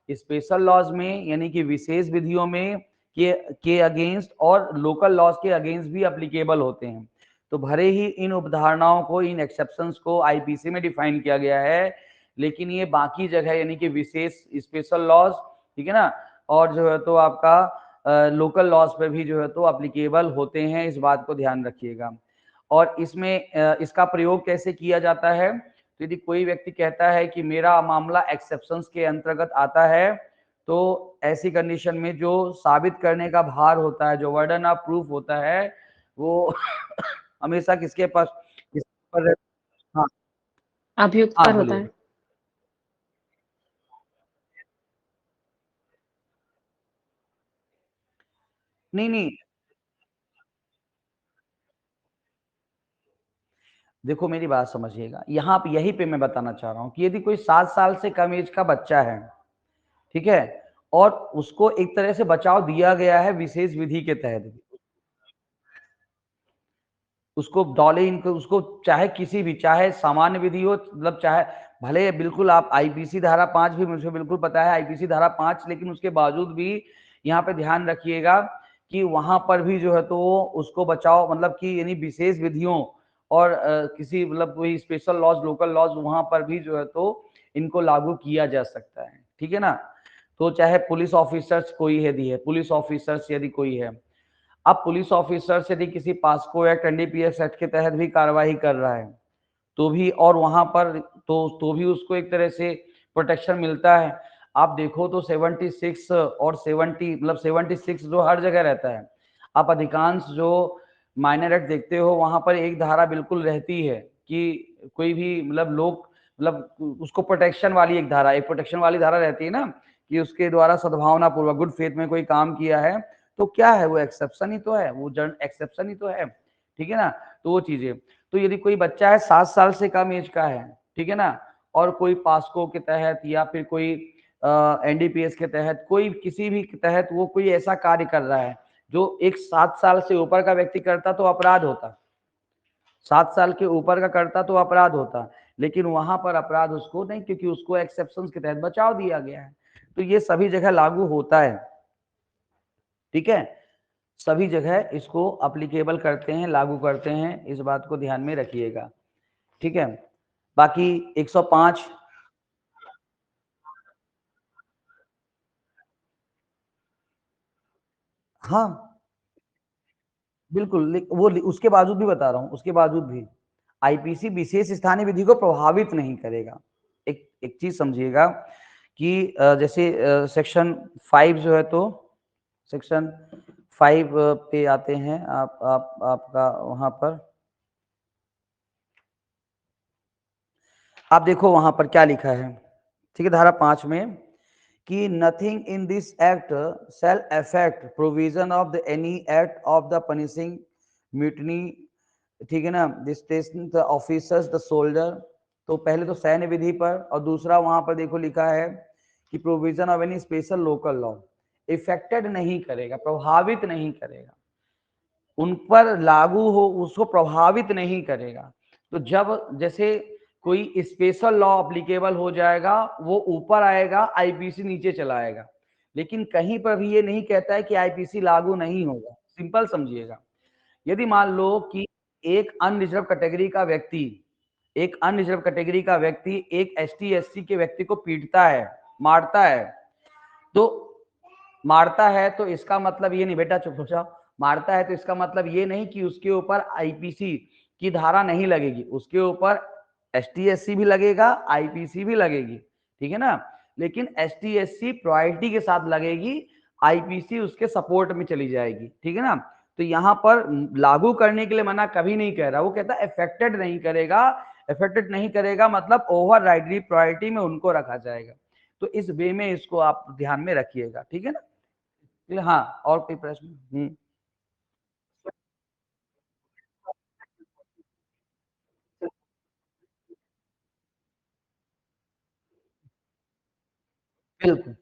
स्पेशल लॉज में यानी कि विशेष विधियों में के अगेंस्ट और लोकल लॉज के अगेंस्ट भी अप्लीकेबल होते हैं। तो भले ही इन उपधारणाओं को, इन एक्सेप्शंस को आईपीसी में डिफाइन किया गया है, लेकिन ये बाकी जगह यानी कि विशेष स्पेशल लॉज, ठीक है ना, और जो है तो आपका लोकल लॉज पे भी जो है तो अप्लीकेबल होते हैं। इस बात को ध्यान रखिएगा। और इसमें इसका प्रयोग कैसे किया जाता है? तो यदि कोई व्यक्ति कहता है कि मेरा मामला एक्सेप्शंस के अंतर्गत आता है, तो ऐसी कंडीशन में जो साबित करने का भार होता है, जो वर्डन ऑफ प्रूफ होता है, वो हमेशा किसके पास, किसके पर? हाँ अभियुक्त हाँ पर होता बोलिए। है। नहीं नहीं, देखो मेरी बात समझिएगा, यहाँ पे यही पे मैं बताना चाह रहा हूँ कि यदि कोई 7 साल से कम एज का बच्चा है, ठीक है, और उसको एक तरह से बचाव दिया गया है विशेष विधि के तहत, उसको डॉले इनको, उसको चाहे किसी भी, चाहे सामान्य विधि हो, मतलब चाहे भले बिल्कुल आप आईपीसी धारा 5 भी मुझे बिल्कुल पता है, आईपीसी धारा 5, लेकिन उसके बावजूद भी यहाँ पे ध्यान रखिएगा कि वहां पर भी जो है तो उसको बचाओ, मतलब कि यानी विशेष विधियों और किसी मतलब कोई स्पेशल लॉज, लोकल लॉज, वहां पर भी जो है तो इनको लागू किया जा सकता है, ठीक है ना। तो चाहे पुलिस ऑफिसर्स कोई यदि है, पुलिस ऑफिसर्स यदि कोई है, अब पुलिस ऑफिसर यदि किसी पास्को एक्ट, एनडीपीएस एक्ट के तहत भी कार्रवाई कर रहा है, तो भी, और वहां पर तो भी उसको एक तरह से प्रोटेक्शन मिलता है। आप देखो तो 76 और 70, मतलब 76 जो हर जगह रहता है, आप अधिकांश जो माइनर एक्ट देखते हो वहां पर एक धारा बिल्कुल रहती है कि कोई भी मतलब लोग, मतलब उसको प्रोटेक्शन वाली एक धारा, एक प्रोटेक्शन वाली धारा रहती है ना, कि उसके द्वारा सद्भावना पूर्वक गुड फेथ में कोई काम किया है, तो क्या है वो एक्सेप्शन ही तो है, वो जन एक्सेप्शन ही तो है, ठीक है ना। तो वो चीजें, तो यदि कोई बच्चा है 7 साल से कम एज का है, ठीक है ना, और कोई पास्को के तहत या फिर कोई एनडीपीएस के तहत, कोई किसी भी के तहत वो कोई ऐसा कार्य कर रहा है जो एक 7 साल से ऊपर का व्यक्ति करता तो अपराध होता, 7 साल के ऊपर का करता तो अपराध होता, लेकिन वहां पर अपराध उसको नहीं, क्योंकि उसको एक्सेप्शन के तहत बचाव दिया गया है। तो ये सभी जगह लागू होता है, ठीक है, सभी जगह इसको अप्लीकेबल करते हैं, लागू करते हैं, इस बात को ध्यान में रखिएगा, ठीक है। बाकी 105, हाँ बिल्कुल, वो उसके बावजूद भी बता रहा हूं, उसके बावजूद भी आईपीसी विशेष स्थानीय विधि को प्रभावित नहीं करेगा। एक एक चीज समझिएगा कि जैसे सेक्शन 5 जो है, तो सेक्शन 5 पे आते हैं, आप आपका वहां पर आप देखो वहां पर क्या लिखा है, ठीक है, धारा 5 में कि nothing in this act shall affect provision of the any act of the punishing mutiny, ठीक है ना, the station the officers the soldier. तो पहले तो सैन्य विधि पर, और दूसरा वहां पर देखो लिखा है कि provision of any special local law, affected नहीं करेगा, प्रभावित नहीं करेगा, उन पर लागू हो उसको प्रभावित नहीं करेगा। तो जब जैसे कोई स्पेशल लॉ अप्लीकेबल हो जाएगा, वो ऊपर आएगा, आईपीसी नीचे चला आएगा, लेकिन कहीं पर भी ये नहीं कहता है कि आईपीसी लागू नहीं होगा। सिंपल समझिएगा, यदि मान लो कि एक अनरिजर्व कैटेगरी का व्यक्ति, एक अनरिजर्व कैटेगरी का व्यक्ति एक एसटी एससी के व्यक्ति को पीटता है, मारता है, तो मारता है तो इसका मतलब ये नहीं, बेटा चुप हो जाओ, मारता है तो इसका मतलब ये नहीं कि उसके ऊपर आईपीसी की धारा नहीं लगेगी, उसके ऊपर एसटीएससी भी लगेगा, आईपीसी भी लगेगी, ठीक है ना, लेकिन एसटीएससी प्रायोरिटी के साथ लगेगी, आईपीसी उसके सपोर्ट में चली जाएगी, ठीक है ना। तो यहाँ पर लागू करने के लिए मना कभी नहीं कह रहा, वो कहता है अफेक्टेड नहीं करेगा, अफेक्टेड नहीं करेगा मतलब ओवर राइडरी प्रायोरिटी में उनको रखा जाएगा। तो इस वे में इसको आप ध्यान में रखिएगा, ठीक है ना। हाँ, और कोई प्रश्न? बिल्कुल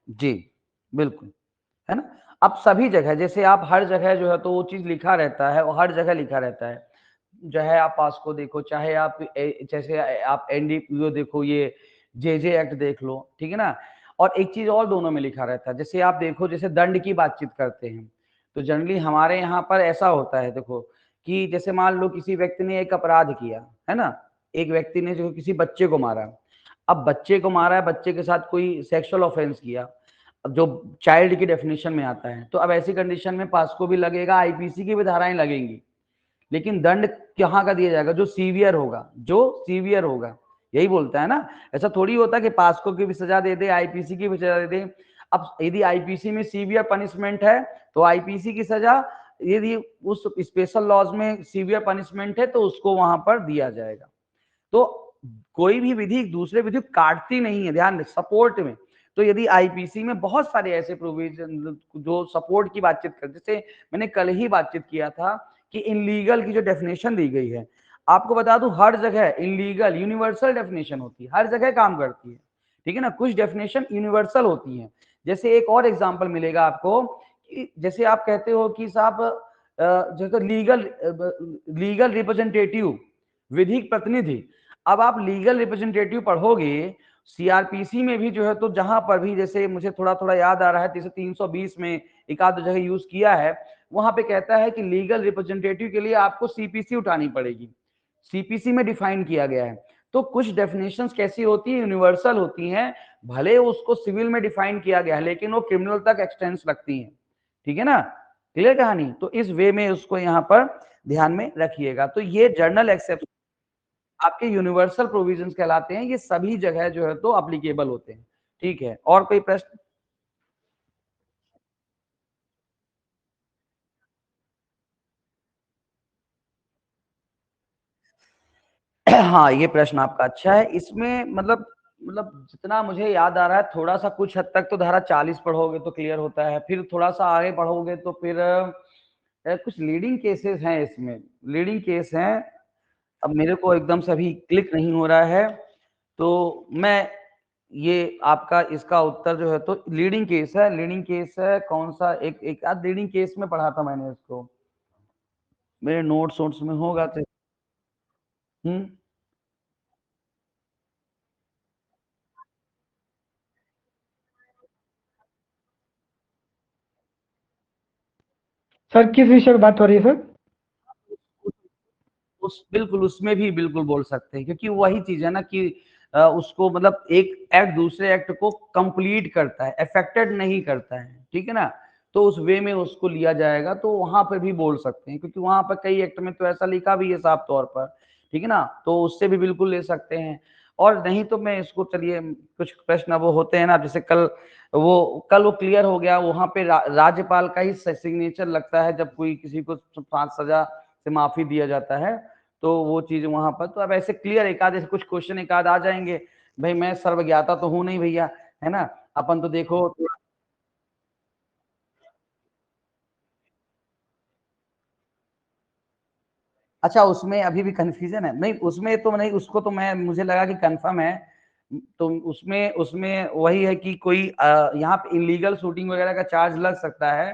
जी, बिल्कुल, है ना। अब सभी जगह, जैसे आप हर जगह जो है तो वो चीज लिखा रहता है, और हर जगह लिखा रहता है, जो है आप पास को देखो, चाहे आप जैसे आप एनडीपीओ देखो, ये जेजे एक्ट देख लो, ठीक है ना। और एक चीज और दोनों में लिखा रहता है, जैसे आप देखो, जैसे दंड की बातचीत करते हैं, तो जनरली हमारे यहाँ पर ऐसा होता है, देखो कि जैसे मान लो किसी व्यक्ति ने एक अपराध किया है ना, एक व्यक्ति ने जो किसी बच्चे को मारा, अब बच्चे को मारा है, बच्चे के साथ कोई सेक्सुअल ऑफेंस किया, जो चाइल्ड की डेफिनेशन में आता है। तो अब ऐसी कंडीशन में पास्को भी लगेगा, आईपीसी की भी धाराएं लगेंगी, लेकिन दंड कहाँ का दिया जाएगा? जो सीवियर होगा, जो सीवियर होगा, यही बोलता है ना। ऐसा थोड़ी होता कि पास्को की भी सजा दे दे, आईपीसी की भी सजा दे दे। अब यदि आईपीसी में सीवियर पनिशमेंट है तो आईपीसी की सजा, यदि उस स्पेशल लॉज में सीवियर पनिशमेंट है तो उसको वहां पर दिया जाएगा। तो कोई भी विधि दूसरे विधि काटती नहीं है, ध्यान सपोर्ट में। तो यदि आईपीसी में बहुत सारे ऐसे प्रोविजन जो सपोर्ट की बातचीत करते, जैसे मैंने कल ही बातचीत किया था कि इनलीगल की जो डेफिनेशन दी गई है, आपको बता दूं हर जगह इनलीगल यूनिवर्सल डेफिनेशन होती है, हर जगह काम करती है, ठीक है ना। कुछ डेफिनेशन यूनिवर्सल होती है। जैसे एक और एग्जांपल मिलेगा आपको कि जैसे आप कहते हो कि साहब जैसे लीगल रिप्रेजेंटेटिव, विधिक प्रतिनिधि। अब आप लीगल रिप्रेजेंटेटिव पढ़ोगे सीआरपीसी में भी जो है, तो जहां पर भी जैसे मुझे थोड़ा थोड़ा याद आ रहा है, जैसे 320 में एक आध जगह यूज किया है, वहां पे कहता है कि लीगल रिप्रेजेंटेटिव के लिए आपको सीपीसी उठानी पड़ेगी, सीपीसी में डिफाइन किया गया है। तो कुछ डेफिनेशंस कैसी होती है? यूनिवर्सल होती हैं, भले उसको सिविल में डिफाइन किया गया है लेकिन वो क्रिमिनल तक एक्सटेंस लगती हैं, ठीक है ना। क्लियर कहानी? तो इस वे में उसको यहाँ पर ध्यान में रखिएगा। तो ये जर्नल एक्सेप्शन आपके यूनिवर्सल प्रोविजंस कहलाते हैं, ये सभी जगह जो है तो अप्लीकेबल होते हैं, ठीक है। और कोई प्रश्न? हाँ, ये प्रश्न आपका अच्छा है। इसमें मतलब जितना मुझे याद आ रहा है, थोड़ा सा कुछ हद तक तो धारा 40 पढ़ोगे तो क्लियर होता है, फिर थोड़ा सा आगे पढ़ोगे तो फिर कुछ लीडिंग केसेस हैं इसमें, लीडिंग केस हैं। अब मेरे को एकदम से अभी क्लिक नहीं हो रहा है, तो मैं ये आपका इसका उत्तर जो है तो लीडिंग केस है, लीडिंग केस है कौन सा? एक आध लीडिंग केस में पढ़ा था मैंने इसको, मेरे नोट्स वोट्स में होगा तो। हम्म। सर किस विषय में बात हो रही है सर? बिल्कुल उसमें भी बिल्कुल बोल सकते हैं, क्योंकि वही चीज है ना कि उसको मतलब एक एक्ट दूसरे एक्ट को कंप्लीट करता है, अफेक्टेड नहीं करता है, ठीक है ना। तो उस वे में उसको लिया जाएगा, तो वहां पर भी बोल सकते हैं, क्योंकि वहां पर कई एक्ट में तो ऐसा लिखा भी है साफ तौर पर, ठीक है ना। तो उससे भी बिल्कुल ले सकते हैं। और नहीं तो मैं इसको, चलिए कुछ प्रश्न वो होते हैं ना, जैसे कल वो क्लियर हो गया, वहां पे राज्यपाल का ही सिग्नेचर लगता है जब कोई किसी को फांसी सजा से माफी दिया जाता है, तो वो चीज वहां पर। तो अब ऐसे क्लियर एक आध कुछ क्वेश्चन एक आध आ जाएंगे, भाई मैं सर्वज्ञाता तो हूं नहीं भैया, है ना। अपन तो देखो, अच्छा उसमें अभी भी कंफ्यूजन है? नहीं उसमें तो नहीं, उसको तो मैं, मुझे लगा कि कंफर्म है। तो उसमें उसमें वही है कि कोई यहाँ पे इलीगल शूटिंग वगैरह का चार्ज लग सकता है,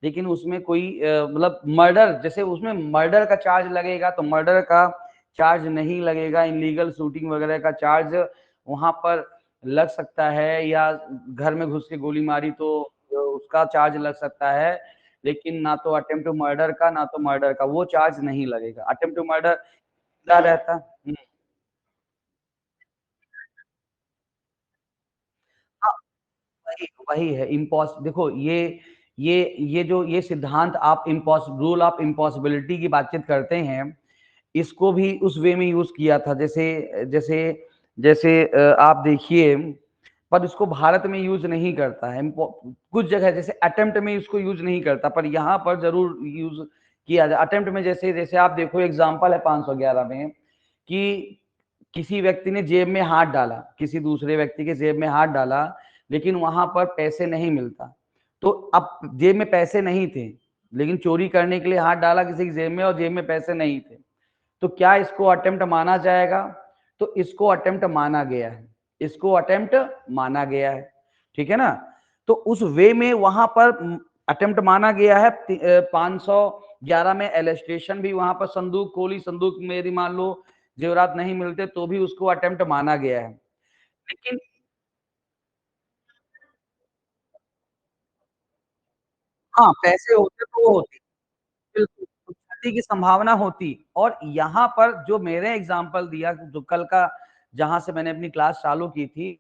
लेकिन उसमें कोई मतलब मर्डर, जैसे उसमें मर्डर का चार्ज लगेगा तो मर्डर का चार्ज नहीं लगेगा, इलीगल शूटिंग वगैरह का चार्ज वहां पर लग सकता है, या घर में घुस के गोली मारी तो उसका चार्ज लग सकता है, लेकिन ना तो अटेम्प्ट टू मर्डर का ना तो मर्डर का वो चार्ज नहीं लगेगा। अटेम्प्ट टू मर्डर रहता। हाँ, वही वही है इम्पॉस, देखो ये जो ये सिद्धांत आप इम्पॉस रूल ऑफ इम्पॉसिबिलिटी की बातचीत करते हैं, इसको भी उस वे में यूज किया था, जैसे जैसे जैसे आप देखिए, पर इसको भारत में यूज नहीं करता है, कुछ जगह जैसे अटेम्प्ट में इसको यूज नहीं करता, पर यहाँ पर जरूर यूज किया जाए अटेम्प्ट में। जैसे जैसे आप देखो एग्जांपल है 511 में कि किसी व्यक्ति ने जेब में हाथ डाला, किसी दूसरे व्यक्ति के जेब में हाथ डाला, लेकिन वहां पर पैसे नहीं मिलता। तो अब जेब में पैसे नहीं थे, लेकिन चोरी करने के लिए हाथ डाला किसी की जेब में और जेब में पैसे नहीं थे, तो क्या इसको अटेम्प्ट माना जाएगा? तो इसको अटेम्प्ट माना गया है, इसको अटेम्प्ट माना गया है, ठीक है ना। तो उस वे में वहां पर अटेम्प्ट माना गया है। 511 में एलिस्ट्रेशन भी, वहां पर संदूक खोली, संदूक में यदि मान लो जेवरात नहीं मिलते तो भी उसको अटेम्प्ट माना गया है। लेकिन हाँ, पैसे होते तो वो होती, बिल्कुल तो क्षति की संभावना होती। और यहाँ पर जो मेरे एग्जाम्पल दिया, जो कल का जहां से मैंने अपनी क्लास चालू की थी,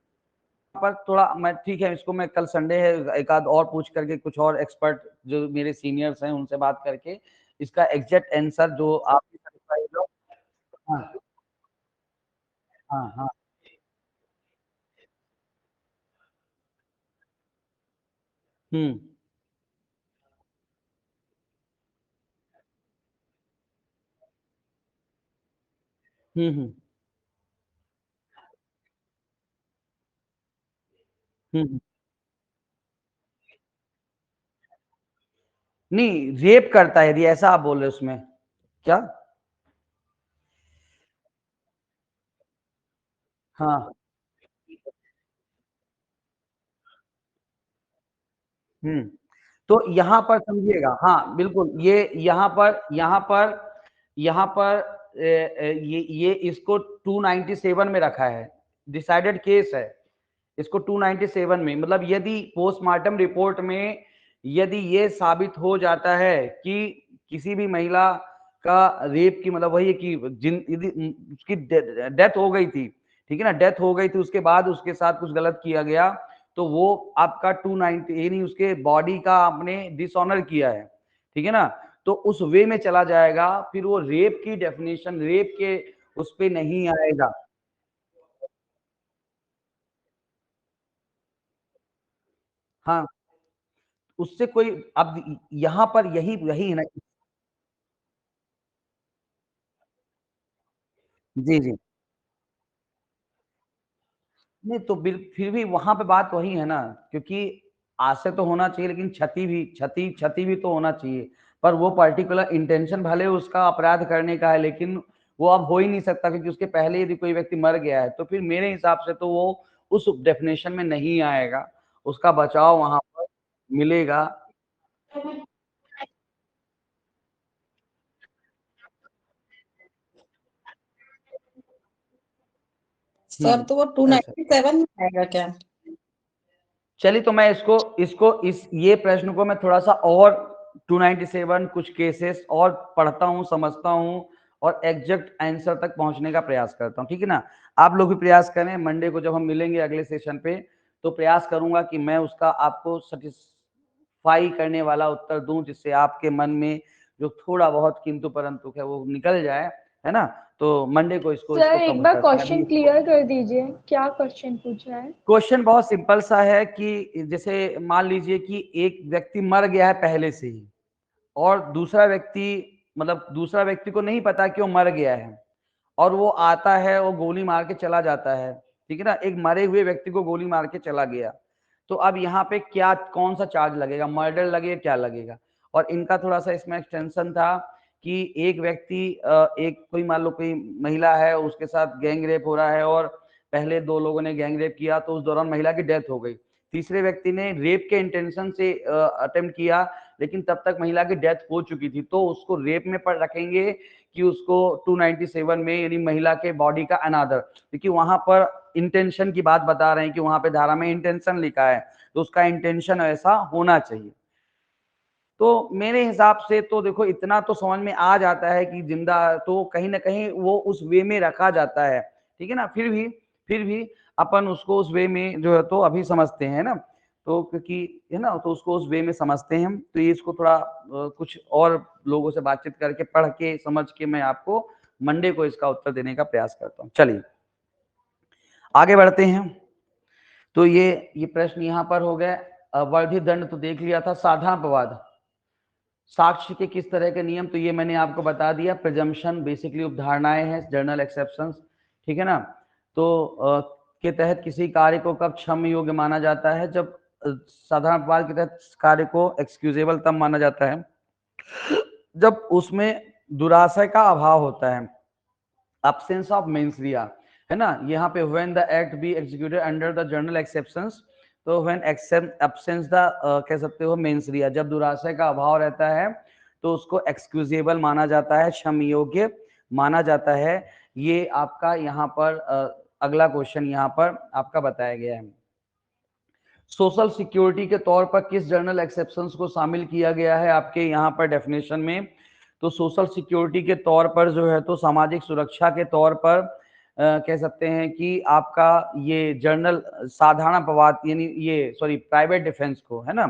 पर थोड़ा मैं ठीक है, इसको मैं कल संडे है एक आध और पूछ करके कुछ और एक्सपर्ट जो मेरे सीनियर्स हैं उनसे बात करके इसका एग्जैक्ट आंसर जो आप हाँ हाँ हाँ हम्म हम्म हम्म नहीं रेप करता है यदि ऐसा आप बोल रहे हो उसमें क्या हाँ तो यहाँ पर समझिएगा हाँ बिल्कुल ये यहाँ पर ये इसको 297 में रखा है, डिसाइडेड केस है इसको 297 में, मतलब यदि पोस्टमार्टम रिपोर्ट में यदि ये साबित हो जाता है कि किसी भी महिला का रेप की मतलब वही है कि जिन यदि उसकी डेथ हो गई थी, ठीक है ना, डेथ हो गई थी उसके बाद उसके साथ कुछ गलत किया गया तो वो आपका 290 यानी उसके बॉडी का आपने डिसऑनर किया है, ठीक है ना, तो उस वे में चला जाएगा, फिर वो रेप की डेफिनेशन रेप के उस पे नहीं आएगा। हाँ उससे कोई अब यहाँ पर यही यही है ना। जी जी नहीं तो फिर भी वहां पे बात वही है ना, क्योंकि आशय तो होना चाहिए लेकिन क्षति भी तो होना चाहिए, पर वो पर्टिकुलर इंटेंशन भले उसका अपराध करने का है लेकिन वो अब हो ही नहीं सकता क्योंकि उसके पहले यदि कोई व्यक्ति मर गया है तो फिर मेरे हिसाब से तो वो उस डेफिनेशन में नहीं आएगा, उसका बचाव वहां पर मिलेगा। सर तो वो अच्छा 297 में आएगा क्या? चलिए तो मैं इसको इसको इस ये प्रश्न को मैं थोड़ा सा और 297 कुछ केसेस और पढ़ता हूँ समझता हूँ और एग्जैक्ट आंसर तक पहुंचने का प्रयास करता हूँ, ठीक है ना। आप लोग भी प्रयास करें, मंडे को जब हम मिलेंगे अगले सेशन पे तो प्रयास करूंगा कि मैं उसका आपको सेटिस्फाई करने वाला उत्तर दूं जिससे आपके मन में जो थोड़ा बहुत किंतु परंतु है वो निकल जाए, है ना। तो मंडे को इसको सर इसको एक कवर बार करते हैं। क्वेश्चन क्लियर कर दीजिए, क्या क्वेश्चन पूछा है? क्वेश्चन बहुत सिंपल सा है कि जैसे मान लीजिए कि एक व्यक्ति मर गया है पहले से ही और दूसरा व्यक्ति को नहीं पता कि वो मर गया है और वो आता है वो गोली मार के चला जाता है, ठीक है ना, एक मरे हुए व्यक्ति को गोली मार के चला गया, तो अब यहाँ पे क्या कौन सा चार्ज लगेगा, मर्डर लगेगा क्या लगेगा। और इनका थोड़ा सा इसमें एक्सटेंशन था कि एक व्यक्ति एक कोई मान लो कोई महिला है उसके साथ गैंग रेप हो रहा है और पहले दो लोगों ने गैंग रेप किया तो उस दौरान महिला की डेथ हो गई, तीसरे व्यक्ति ने रेप के इंटेंशन से अटेम्प्ट किया लेकिन तब तक महिला की डेथ हो चुकी थी तो उसको रेप में पढ़ रखेंगे कि उसको 297 में यानी महिला के बॉडी का अनादर, क्योंकि वहां पर इंटेंशन की बात बता रहे हैं कि वहां पे धारा में इंटेंशन लिखा है तो उसका इंटेंशन ऐसा होना चाहिए। तो मेरे हिसाब से तो देखो इतना तो समझ में आ जाता है कि जिंदा तो कहीं ना कहीं वो उस वे में रखा जाता है, ठीक है ना, फिर भी अपन उसको उस वे में जो है तो अभी समझते हैं ना, तो क्योंकि है ना तो उसको उस वे में समझते हैं तो ये इसको थोड़ा कुछ और लोगों से बातचीत करके पढ़ के समझ के मैं आपको मंडे को इसका उत्तर देने का प्रयास करता हूँ। चलिए आगे बढ़ते हैं। तो ये प्रश्न यहाँ पर हो गया। वर्धी दंड तो देख लिया था। साधारण अपवाद साक्ष्य के किस तरह के नियम, तो ये मैंने आपको बता दिया। प्रिजम्पशन बेसिकली उपधारणाएं हैं, जर्नल एक्सेप्शंस, ठीक है ना। तो के तहत किसी कार्य को कब क्षम्य योग्य माना जाता है, जब साधारण अपवाद के तहत कार्य को एक्सक्यूजेबल तब माना जाता है जब उसमें दुराशय का अभाव होता है, absence ऑफ मेंस रिया, है ना। यहाँ पे when the act be executed under the journal exceptions, तो when absence the कह सकते हो मेंस रिया, जब दुराशय का अभाव रहता है तो उसको एक्सक्यूजेबल माना जाता है, क्षम योग्य माना जाता है। ये आपका यहाँ पर अगला क्वेश्चन यहाँ पर आपका बताया गया है। सोशल सिक्योरिटी के तौर पर किस जर्नल एक्सेप्शंस को शामिल किया गया है आपके यहाँ पर डेफिनेशन में, तो सोशल सिक्योरिटी के तौर पर जो है तो सामाजिक सुरक्षा के तौर पर कह सकते हैं कि आपका ये जर्नल साधारण अपवाद यानी ये सॉरी प्राइवेट डिफेंस को, है ना,